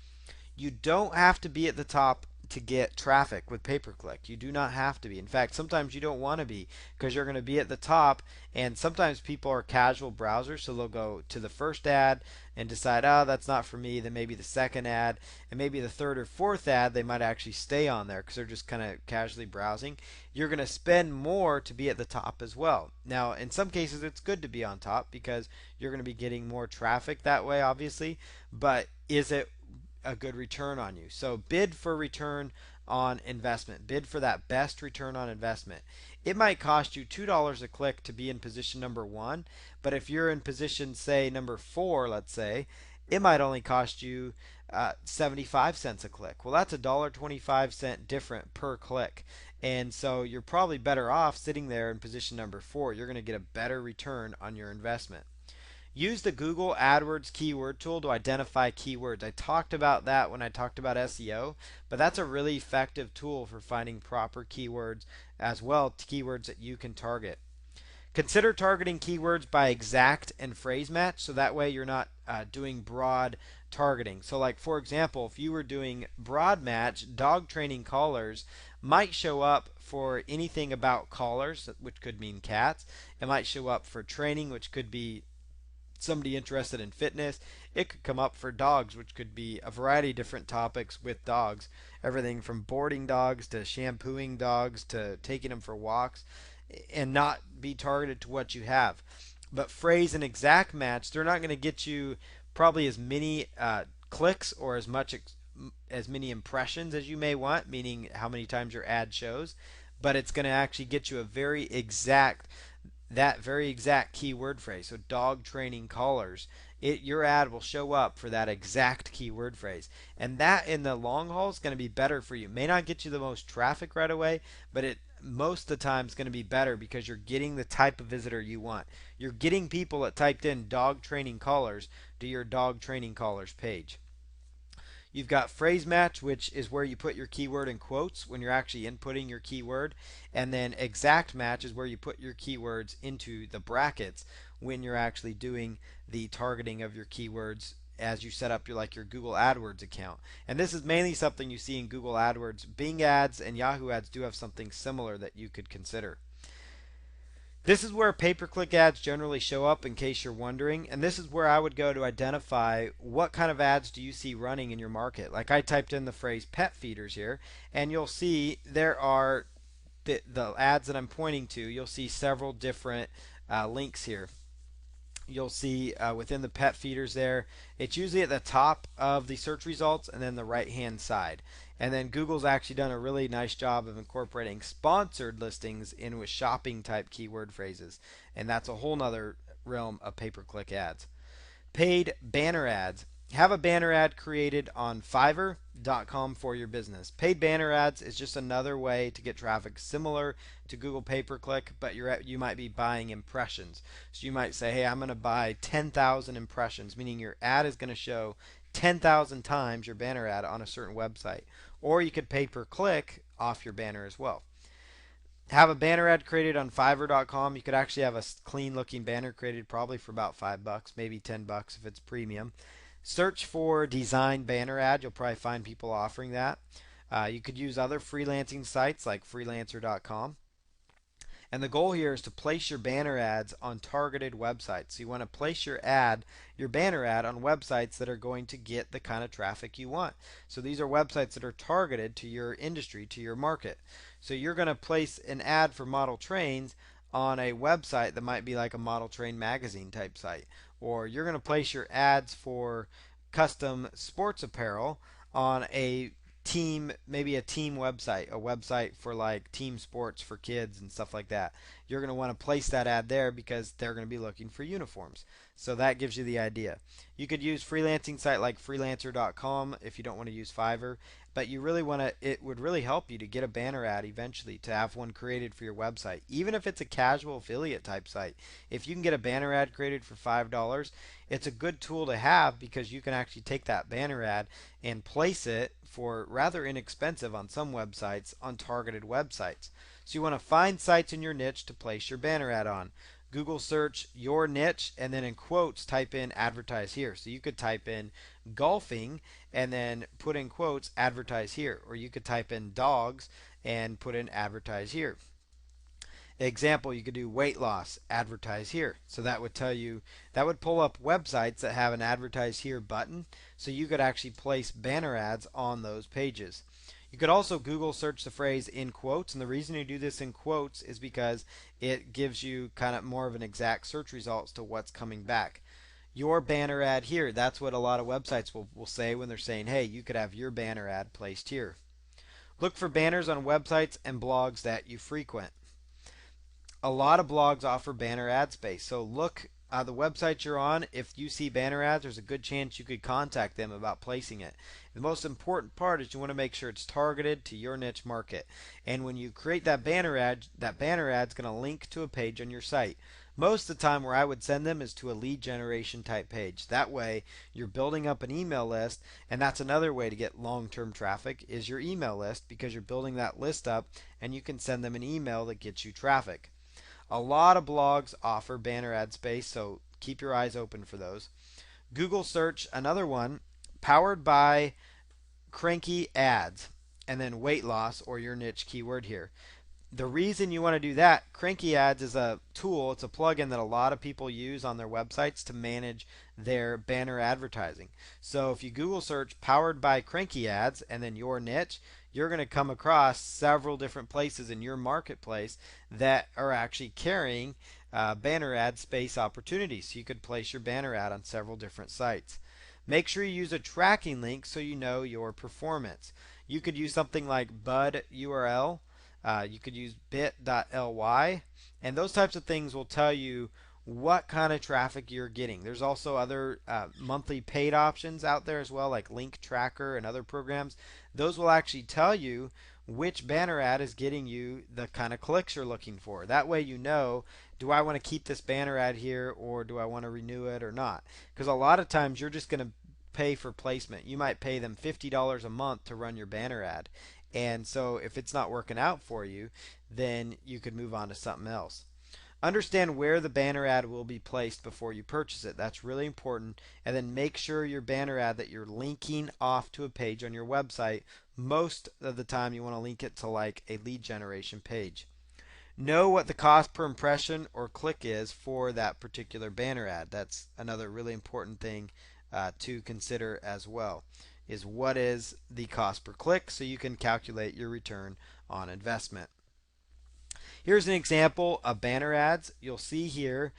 You don't have to be at the top to get traffic with pay-per-click. You do not have to be. In fact, sometimes you don't want to be, because you're going to be at the top, and sometimes people are casual browsers, so they'll go to the first ad and decide, oh, that's not for me. Then maybe the second ad, and maybe the third or fourth ad, they might actually stay on there because they're just kind of casually browsing. You're going to spend more to be at the top as well. Now, in some cases, it's good to be on top because you're going to be getting more traffic that way, obviously, but is it a good return on you? So bid for return on investment. Bid for that best return on investment. It might cost you $2 a click to be in position number 1, but if you're in position, say, number 4, let's say, it might only cost you 75 cents a click. Well, that's $1.25 different per click. And so you're probably better off sitting there in position number 4. You're going to get a better return on your investment. Use the Google AdWords keyword tool to identify keywords. I talked about that when I talked about SEO, but that's a really effective tool for finding proper keywords as well, keywords that you can target. Consider targeting keywords by exact and phrase match, so that way you're not doing broad targeting. So like, for example, if you were doing broad match, dog training collars might show up for anything about collars, which could mean cats. It might show up for training, which could be somebody interested in fitness. It could come up for dogs, which could be a variety of different topics with dogs. Everything from boarding dogs to shampooing dogs to taking them for walks, and not be targeted to what you have. But phrase and exact match, they're not going to get you probably as many clicks or as many impressions as you may want, meaning how many times your ad shows, but it's going to actually get you that very exact keyword phrase. So dog training collars your ad will show up for that exact keyword phrase. And that in the long haul is going to be better for you. It may not get you the most traffic right away, but it most of the time is going to be better because you're getting the type of visitor you want. You're getting people that typed in dog training collars to your dog training collars page. You've got phrase match, which is where you put your keyword in quotes when you're actually inputting your keyword. And then exact match is where you put your keywords into the brackets when you're actually doing the targeting of your keywords as you set up your Google AdWords account. And this is mainly something you see in Google AdWords. Bing ads and Yahoo ads do have something similar that you could consider. This is where pay-per-click ads generally show up in case you're wondering, and this is where I would go to identify what kind of ads do you see running in your market. Like I typed in the phrase pet feeders here, and you'll see there are the ads that I'm pointing to, you'll see several different links here. You'll see within the pet feeders there, it's usually at the top of the search results and then the right hand side. And then Google's actually done a really nice job of incorporating sponsored listings in with shopping type keyword phrases. And that's a whole nother realm of pay-per-click ads. Paid banner ads. Have a banner ad created on Fiverr.com for your business. Paid banner ads is just another way to get traffic similar to Google pay-per-click, but you might be buying impressions. So you might say, hey, I'm going to buy 10,000 impressions, meaning your ad is going to show 10,000 times your banner ad on a certain website. Or you could pay-per-click off your banner as well. Have a banner ad created on Fiverr.com. You could actually have a clean looking banner created probably for about $5, maybe $10 if it's premium. Search for design banner ad. You'll probably find people offering that. You could use other freelancing sites like freelancer.com. And the goal here is to place your banner ads on targeted websites. So you want to place your banner ad on websites that are going to get the kind of traffic you want. So these are websites that are targeted to your industry, to your market. So you're going to place an ad for model trains on a website that might be like a model train magazine type site. Or you're going to place your ads for custom sports apparel on maybe a team website, a website for like team sports for kids and stuff like that. You're going to want to place that ad there because they're going to be looking for uniforms. So that gives you the idea. You could use freelancing site like freelancer.com if you don't want to use Fiverr, but you really want to, it would really help you to get a banner ad eventually, to have one created for your website. Even if it's a casual affiliate type site, if you can get a banner ad created for $5, it's a good tool to have because you can actually take that banner ad and place it for rather inexpensive on some websites on targeted websites. So you want to find sites in your niche to place your banner ad on. Google search your niche and then in quotes type in advertise here. So you could type in golfing and then put in quotes advertise here, or you could type in dogs and put in advertise here. Example, you could do weight loss, advertise here. So that would tell you, that would pull up websites that have an advertise here button, so you could actually place banner ads on those pages. You could also Google search the phrase in quotes, and the reason you do this in quotes is because it gives you kind of more of an exact search results to what's coming back. Your banner ad here, that's what a lot of websites will say when they're saying, hey, you could have your banner ad placed here. Look for banners on websites and blogs that you frequent. A lot of blogs offer banner ad space. So look the website you're on. If you see banner ads, there's a good chance you could contact them about placing it. The most important part is you want to make sure it's targeted to your niche market. And when you create that banner ad's going to link to a page on your site. Most of the time where I would send them is to a lead generation type page. That way you're building up an email list, and that's another way to get long-term traffic is your email list, because you're building that list up and you can send them an email that gets you traffic. A lot of blogs offer banner ad space, so keep your eyes open for those. Google search, another one, powered by cranky ads, and then weight loss or your niche keyword here. The reason you want to do that, Cranky Ads is a tool, it's a plugin that a lot of people use on their websites to manage their banner advertising. So if you Google search powered by Cranky Ads and then your niche, you're going to come across several different places in your marketplace that are actually carrying banner ad space opportunities. So you could place your banner ad on several different sites. Make sure you use a tracking link so you know your performance. You could use something like Bud URL. You could use bit.ly, and those types of things will tell you what kind of traffic you're getting. There's also other monthly paid options out there as well, like Link Tracker and other programs. Those will actually tell you which banner ad is getting you the kind of clicks you're looking for. That way you know, do I want to keep this banner ad here or do I want to renew it or not? Because a lot of times you're just going to pay for placement. You might pay them $50 a month to run your banner ad. And so if it's not working out for you, then you could move on to something else. Understand where the banner ad will be placed before you purchase it. That's really important. And then make sure your banner ad that you're linking off to a page on your website. Most of the time you want to link it to like a lead generation page. Know what the cost per impression or click is for that particular banner ad. That's another really important thing to consider as well, is what is the cost per click so you can calculate your return on investment. Here's an example of banner ads. You'll see here,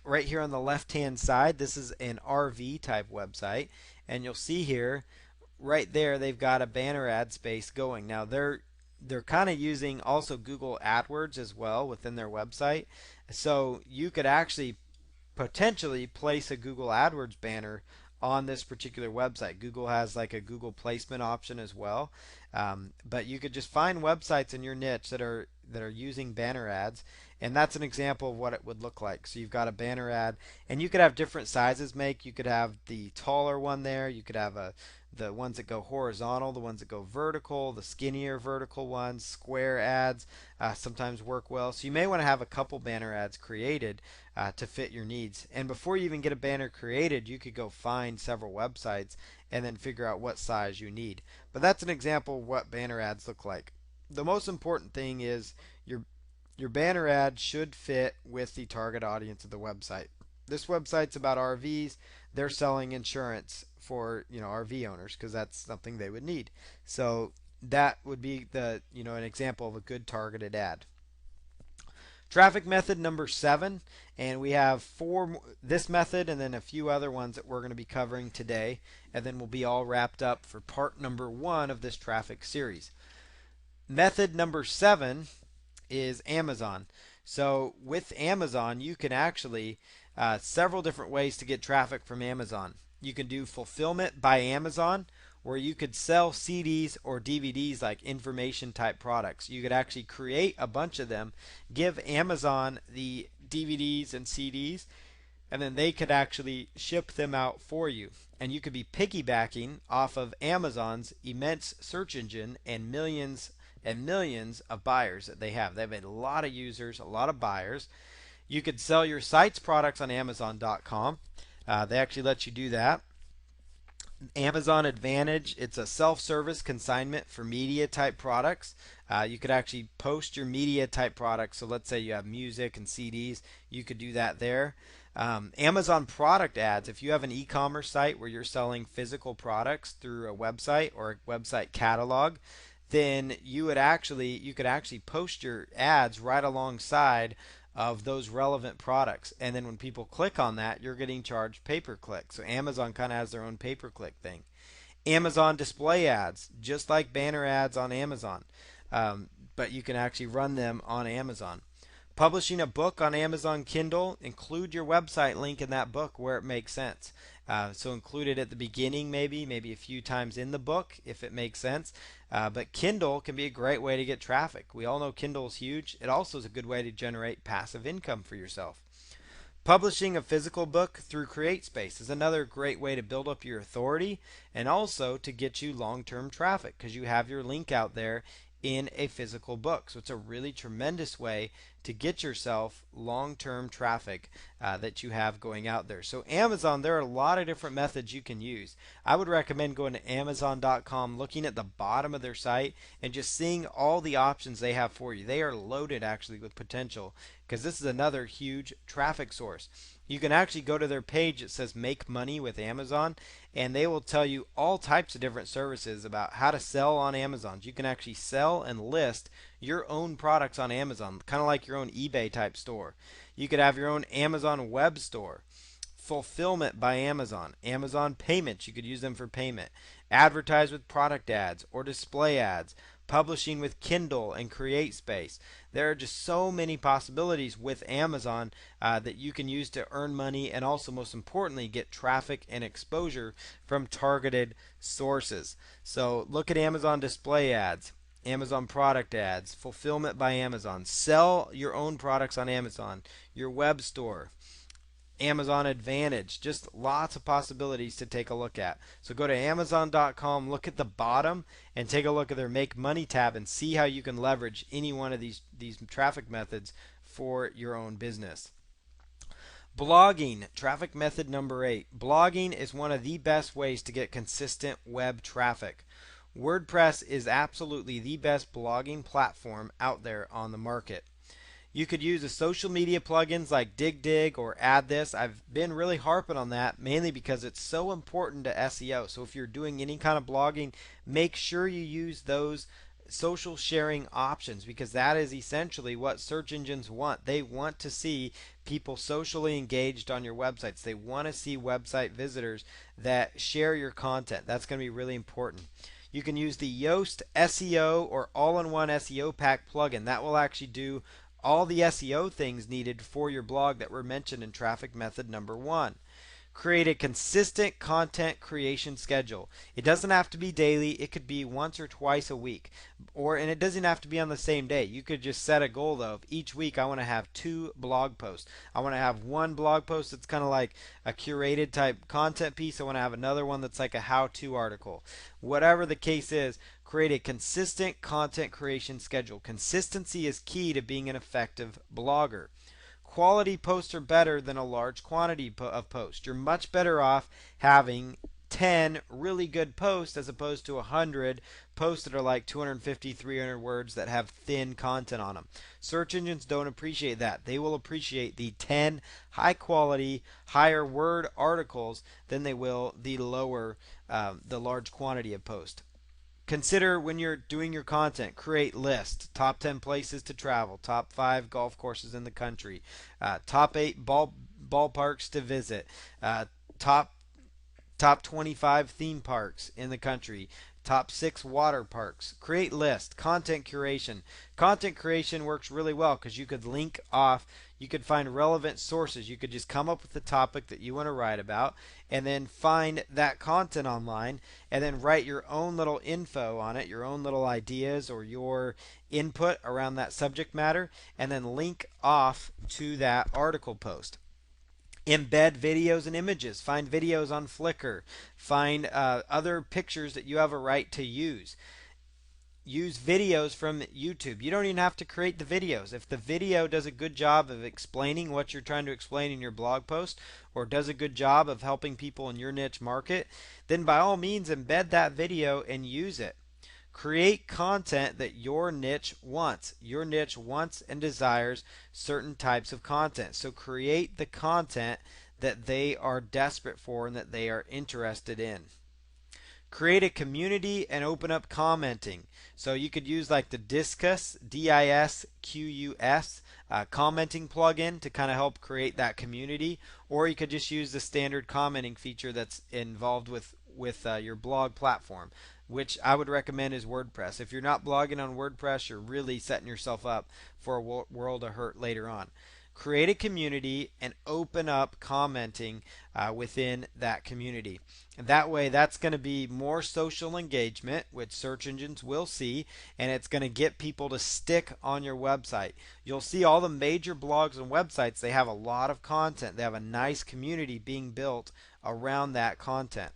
right here on the left hand side, this is an RV type website, and you'll see here right there they've got a banner ad space going. Now they're kind of using also Google AdWords as well within their website, so you could actually potentially place a Google AdWords banner on this particular website. Google has like a Google placement option as well, but you could just find websites in your niche that are using banner ads, and that's an example of what it would look like. So you've got a banner ad, and you could have different sizes make. You could have the taller one there. You could have the ones that go horizontal, the ones that go vertical, the skinnier vertical ones, square ads sometimes work well. So you may want to have a couple banner ads created to fit your needs. And before you even get a banner created, you could go find several websites and then figure out what size you need. But that's an example of what banner ads look like. The most important thing is your banner ad should fit with the target audience of the website. This website's about RVs. They're selling insurance for RV owners because that's something they would need. So that would be an example of a good targeted ad. Traffic method number 7, and we have this method and then a few other ones that we're going to be covering today, and then we'll be all wrapped up for part number 1 of this traffic series. Method number 7 is Amazon. So with Amazon, you can actually several different ways to get traffic from Amazon. You can do fulfillment by Amazon, where you could sell CDs or DVDs like information type products. You could actually create a bunch of them, give Amazon the DVDs and CDs, and then they could actually ship them out for you. And you could be piggybacking off of Amazon's immense search engine and millions of buyers that they have. They have a lot of users, a lot of buyers. You could sell your site's products on Amazon.com. They actually let you do that. Amazon Advantage, it's a self-service consignment for media type products. You could actually post your media type products. So let's say you have music and CDs, you could do that there. Amazon product ads, if you have an e-commerce site where you're selling physical products through a website or a website catalog, then you could actually post your ads right alongside of those relevant products, and then when people click on that, you're getting charged pay-per-click. So Amazon kind of has their own pay-per-click thing. Amazon display ads, just like banner ads on Amazon, but you can actually run them on Amazon. Publishing a book on Amazon Kindle, include your website link in that book where it makes sense. So include it at the beginning, maybe a few times in the book if it makes sense. But Kindle can be a great way to get traffic. We all know Kindle is huge. It also is a good way to generate passive income for yourself. Publishing a physical book through CreateSpace is another great way to build up your authority and also to get you long-term traffic because you have your link out there in a physical book. So it's a really tremendous way to get yourself long-term traffic that you have going out there. So Amazon, there are a lot of different methods you can use. I would recommend going to Amazon.com, looking at the bottom of their site and just seeing all the options they have for you. They are loaded actually with potential because this is another huge traffic source. You can actually go to their page that says Make Money with Amazon, and they will tell you all types of different services about how to sell on Amazon. You can actually sell and list your own products on Amazon, kind of like your own eBay type store. You could have your own Amazon web store. Fulfillment by Amazon. Amazon payments, you could use them for payment. Advertise with product ads or display ads. publishing with Kindle and CreateSpace. There are just so many possibilities with Amazon that you can use to earn money and also, most importantly, get traffic and exposure from targeted sources. So look at Amazon display ads, Amazon product ads, fulfillment by Amazon, sell your own products on Amazon, your web store, Amazon Advantage, just lots of possibilities to take a look at. So go to Amazon.com, look at the bottom, and take a look at their Make Money tab and see how you can leverage any one of these traffic methods for your own business. Blogging, traffic method number 8. Blogging is one of the best ways to get consistent web traffic. WordPress is absolutely the best blogging platform out there on the market. You could use the social media plugins like DigDig or Add This. I've been really harping on that mainly because it's so important to SEO. So if you're doing any kind of blogging, make sure you use those social sharing options because that is essentially what search engines want. They want to see people socially engaged on your websites. They want to see website visitors that share your content. That's going to be really important. You can use the Yoast SEO or all-in-one SEO pack plugin. That will actually do all the SEO things needed for your blog that were mentioned in traffic method number 1. Create a consistent content creation schedule. It doesn't have to be daily. It could be once or twice a week. And it doesn't have to be on the same day. You could just set a goal though of each week I want to have 2 blog posts. I want to have one blog post that's kind of like a curated type content piece. I want to have another one that's like a how-to article. Whatever the case is, create a consistent content creation schedule. Consistency is key to being an effective blogger. Quality posts are better than a large quantity of posts. You're much better off having 10 really good posts as opposed to 100 posts that are like 250, 300 words that have thin content on them. Search engines don't appreciate that. They will appreciate the 10 high quality, higher word articles than they will the large quantity of posts. Consider when you're doing your content, create lists, top 10 places to travel, top 5 golf courses in the country, top 8 ballparks to visit, top 25 theme parks in the country, top 6 water parks. Create list, content curation. Content creation works really well because you could link off, you could find relevant sources. You could just come up with the topic that you want to write about and then find that content online and then write your own little info on it, your own little ideas or your input around that subject matter, and then link off to that article post. Embed videos and images. Find videos on Flickr. Find other pictures that you have a right to use. Use videos from YouTube. You don't even have to create the videos. If the video does a good job of explaining what you're trying to explain in your blog post or does a good job of helping people in your niche market, then by all means embed that video and use it. Create content that your niche wants. Your niche wants and desires certain types of content. So create the content that they are desperate for and that they are interested in. Create a community and open up commenting. So you could use like the Disqus, DISQUS, commenting plugin to kind of help create that community, or you could just use the standard commenting feature that's involved with your blog platform, which I would recommend is WordPress. If you're not blogging on WordPress, you're really setting yourself up for a world of hurt later on. Create a community and open up commenting within that community. And that way, that's going to be more social engagement, which search engines will see, and it's going to get people to stick on your website. You'll see all the major blogs and websites, they have a lot of content. They have a nice community being built around that content.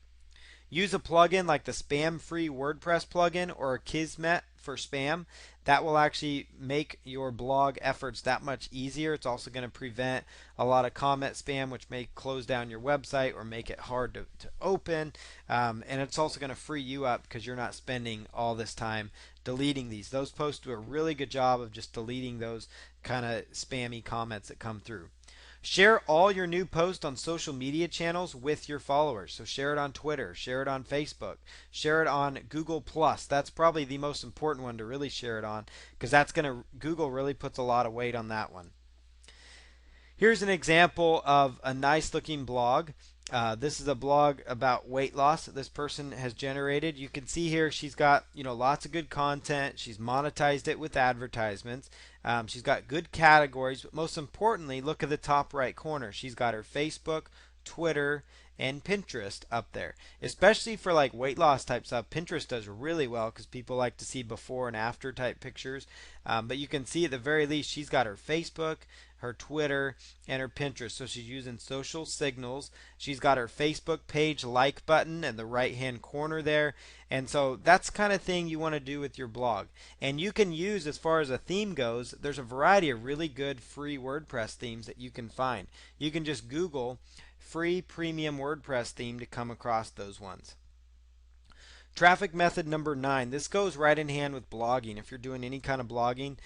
Use a plugin like the spam-free WordPress plugin or Kismet for spam. That will actually make your blog efforts that much easier. It's also going to prevent a lot of comment spam, which may close down your website or make it hard to open. And it's also going to free you up because you're not spending all this time deleting these. Those posts do a really good job of just deleting those kind of spammy comments that come through. Share all your new posts on social media channels with your followers. So share it on Twitter, share it on Facebook, share it on Google+. That's probably the most important one to really share it on because Google really puts a lot of weight on that one. Here's an example of a nice looking blog. This is a blog about weight loss that this person has generated. You can see here she's got lots of good content. She's monetized it with advertisements. She's got good categories, but most importantly, look at the top right corner. She's got her Facebook, Twitter, and Pinterest up there. Especially for like weight loss type stuff, Pinterest does really well because people like to see before and after type pictures. But you can see at the very least she's got her Facebook, her Twitter, and her Pinterest. So she's using social signals. She's got her Facebook page like button in the right hand corner there. And so that's the kind of thing you want to do with your blog. And you can use, as far as a theme goes, there's a variety of really good free WordPress themes that you can find. You can just Google free premium WordPress theme to come across those ones. Traffic method number 9. This goes right in hand with blogging. If you're doing any kind of blogging,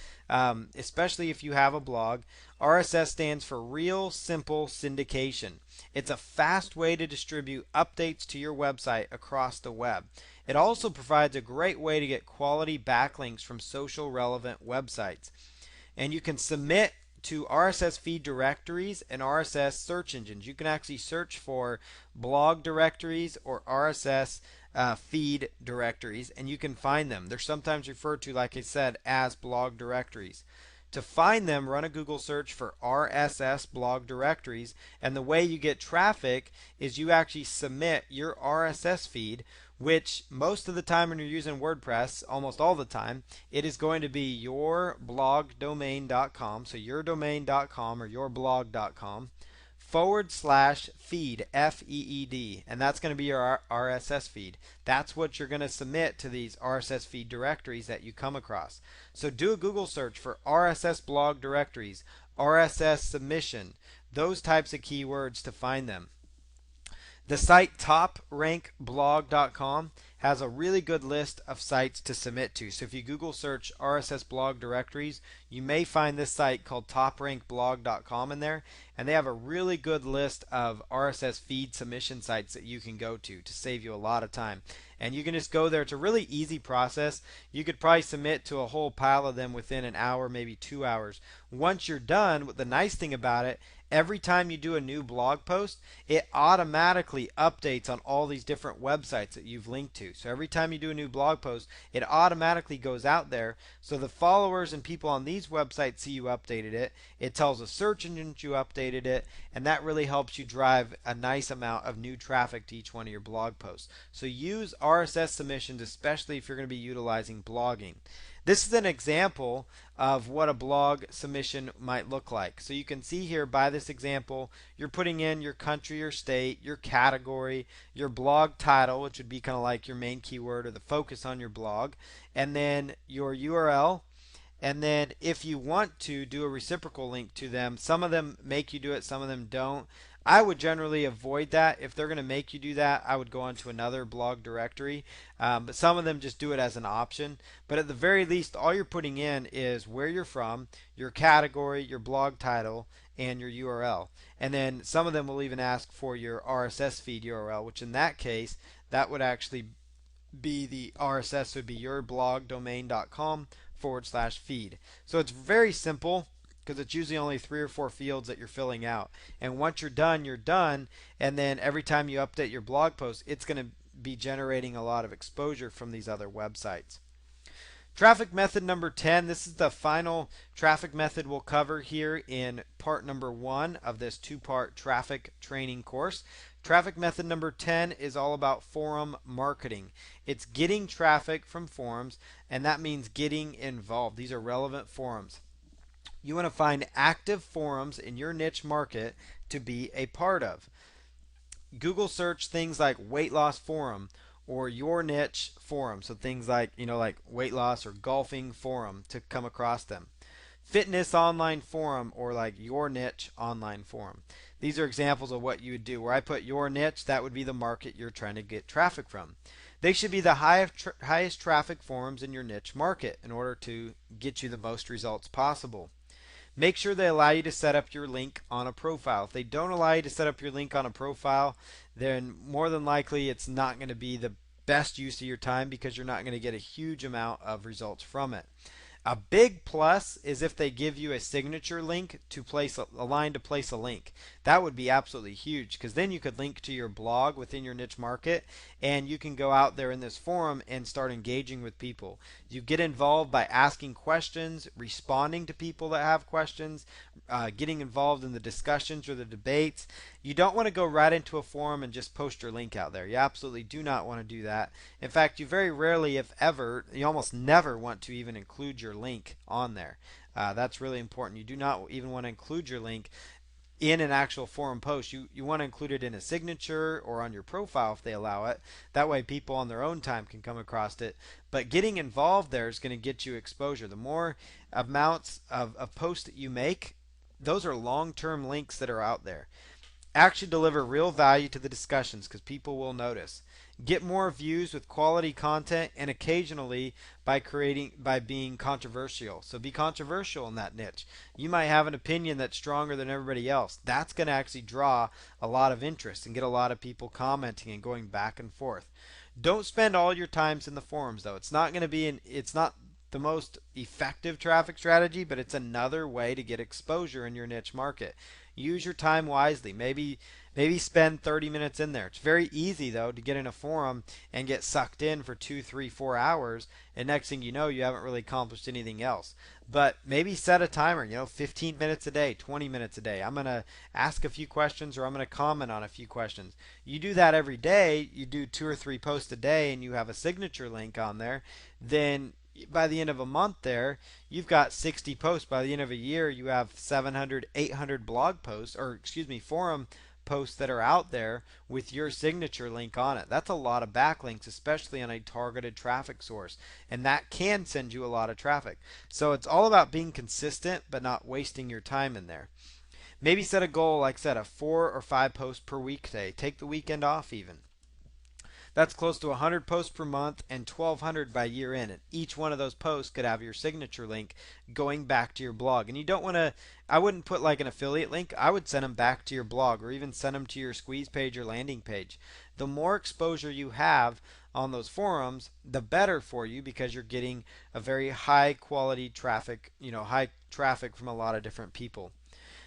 especially if you have a blog, RSS stands for Real Simple Syndication. It's a fast way to distribute updates to your website across the web. It also provides a great way to get quality backlinks from social relevant websites. And you can submit to RSS feed directories and RSS search engines. You can actually search for blog directories or RSS feed directories, and you can find them. They're sometimes referred to, like I said, as blog directories. To find them, run a Google search for RSS blog directories, and the way you get traffic is you actually submit your RSS feed, which most of the time when you're using WordPress, almost all the time, it is going to be yourblogdomain.com, so yourdomain.com or yourblog.com /feed, FEED, and that's going to be your RSS feed. That's what you're going to submit to these RSS feed directories that you come across. So do a Google search for RSS blog directories, RSS submission, those types of keywords to find them. The site toprankblog.com has a really good list of sites to submit to. So if you Google search RSS blog directories, you may find this site called toprankblog.com in there, and they have a really good list of RSS feed submission sites that you can go to save you a lot of time. And you can just go there. It's a really easy process. You could probably submit to a whole pile of them within an hour, maybe 2 hours. Once you're done, the nice thing about it, every time you do a new blog post, it automatically updates on all these different websites that you've linked to. So every time you do a new blog post, it automatically goes out there. So the followers and people on these websites see you updated it. It tells the search engine that you updated it, and that really helps you drive a nice amount of new traffic to each one of your blog posts. So use RSS submissions, especially if you're going to be utilizing blogging. This is an example of what a blog submission might look like. So you can see here by this example, you're putting in your country or state, your category, your blog title, which would be kind of like your main keyword or the focus on your blog, and then your URL. And then if you want to do a reciprocal link to them, some of them make you do it, some of them don't. I would generally avoid that. If they're going to make you do that, I would go on to another blog directory. But some of them just do it as an option. But at the very least, all you're putting in is where you're from, your category, your blog title, and your URL. And then some of them will even ask for your RSS feed URL, which in that case, that would actually be the RSS would be yourblogdomain.com /feed. So it's very simple because it's usually only 3 or 4 fields that you're filling out. And once you're done, you're done. And then every time you update your blog post, it's going to be generating a lot of exposure from these other websites. Traffic method number 10. This is the final traffic method we'll cover here in part number 1 of this 2-part traffic training course. Traffic method number 10 is all about forum marketing. It's getting traffic from forums, and that means getting involved. These are relevant forums. You want to find active forums in your niche market to be a part of. Google search things like weight loss forum or your niche forum. So things like, like weight loss or golfing forum to come across them. Fitness online forum or like your niche online forum. These are examples of what you would do. Where I put your niche, that would be the market you're trying to get traffic from. They should be the highest traffic forums in your niche market in order to get you the most results possible. Make sure they allow you to set up your link on a profile. If they don't allow you to set up your link on a profile, then more than likely it's not going to be the best use of your time because you're not going to get a huge amount of results from it. A big plus is if they give you a signature link to place a line to place a link. That would be absolutely huge because then you could link to your blog within your niche market and you can go out there in this forum and start engaging with people. You get involved by asking questions, responding to people that have questions, getting involved in the discussions or the debates. You don't want to go right into a forum and just post your link out there. You absolutely do not want to do that. In fact, you very rarely, if ever, you almost never want to even include your link on there. That's really important. You do not even want to include your link in an actual forum post. You want to include it in a signature or on your profile if they allow it. That way people on their own time can come across it. But getting involved there is going to get you exposure. The more amounts of posts that you make, those are long-term links that are out there. Actually deliver real value to the discussions because people will notice. Get more views with quality content and occasionally by being controversial. So be controversial in that niche. You might have an opinion that's stronger than everybody else. That's going to actually draw a lot of interest and get a lot of people commenting and going back and forth. Don't spend all your times in the forums though. It's not the most effective traffic strategy, but it's another way to get exposure in your niche market. Use your time wisely. Maybe spend 30 minutes in there. It's very easy though to get in a forum and get sucked in for 2, 3, 4 hours, and next thing you know, you haven't really accomplished anything else. But maybe set a timer, 15 minutes a day, 20 minutes a day. I'm going to ask a few questions or I'm going to comment on a few questions. You do that every day, you do 2 or 3 posts a day and you have a signature link on there, then by the end of a month there, you've got 60 posts. By the end of a year, you have 700, 800 blog posts, or excuse me, forum posts that are out there with your signature link on it. That's a lot of backlinks, especially on a targeted traffic source. And that can send you a lot of traffic. So it's all about being consistent, but not wasting your time in there. Maybe set a goal, like I said, of 4 or 5 posts per weekday. Take the weekend off even. That's close to 100 posts per month and 1,200 by year end. And each one of those posts could have your signature link going back to your blog. And you don't want to, I wouldn't put like an affiliate link. I would send them back to your blog or even send them to your squeeze page or landing page. The more exposure you have on those forums, the better for you because you're getting a very high quality traffic, high traffic from a lot of different people.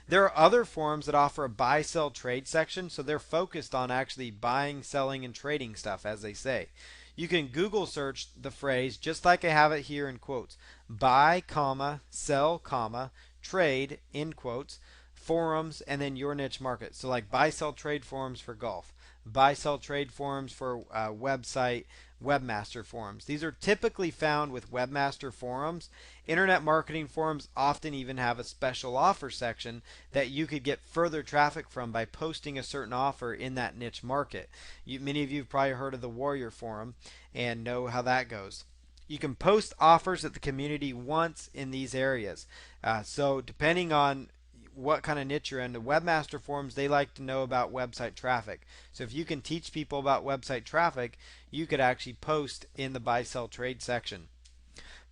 There are other forums that offer a buy, sell, trade section, so they're focused on actually buying, selling, and trading stuff, as they say. You can Google search the phrase, just like I have it here in quotes, buy, comma, sell, comma, trade, in quotes, forums, and then your niche market. So like buy, sell, trade forums for golf, buy, sell, trade forums for website, webmaster forums. These are typically found with webmaster forums. Internet marketing forums often even have a special offer section that you could get further traffic from by posting a certain offer in that niche market. Many of you have probably heard of the Warrior Forum and know how that goes. You can post offers that the community wants in these areas. So depending on what kind of niche you're in, the webmaster forums, they like to know about website traffic. So if you can teach people about website traffic, you could actually post in the buy, sell, trade section.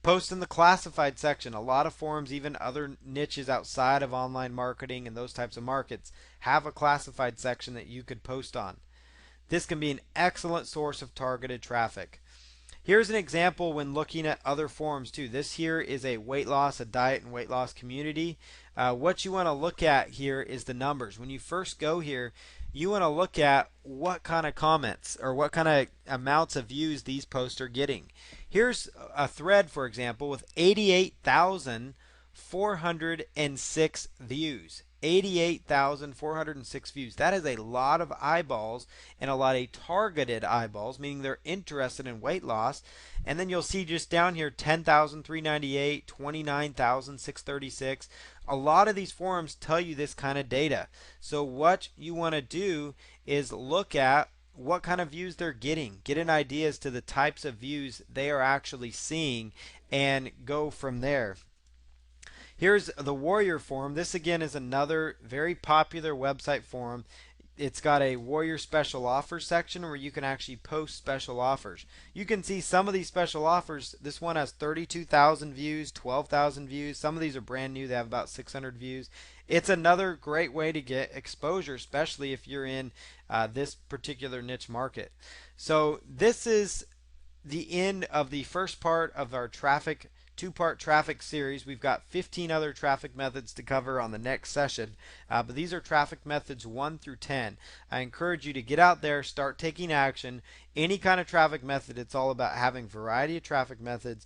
Post in the classified section. A lot of forums, even other niches outside of online marketing and those types of markets, have a classified section that you could post on. This can be an excellent source of targeted traffic. Here's an example when looking at other forums too. This here is a a diet and weight loss community. What you want to look at here is the numbers. When you first go here, you want to look at what kind of comments or what kind of amounts of views these posts are getting. Here's a thread, for example, with 88,406 views. 88,406 views. That is a lot of eyeballs and a lot of targeted eyeballs, meaning they're interested in weight loss. And then you'll see just down here 10,398, 29,636. A lot of these forums tell you this kind of data. So what you want to do is look at what kind of views they're getting. Get an idea as to the types of views they are actually seeing and go from there. Here's the Warrior Forum. This again is another very popular website forum. It's got a Warrior special offers section where you can actually post special offers. You can see some of these special offers. This one has 32,000 views, 12,000 views. Some of these are brand new. They have about 600 views. It's another great way to get exposure, especially if you're in this particular niche market. So this is the end of the first part of our traffic two-part traffic series. We've got 15 other traffic methods to cover on the next session, but these are traffic methods 1 through 10. I encourage you to get out there, start taking action. Any kind of traffic method, it's all about having variety of traffic methods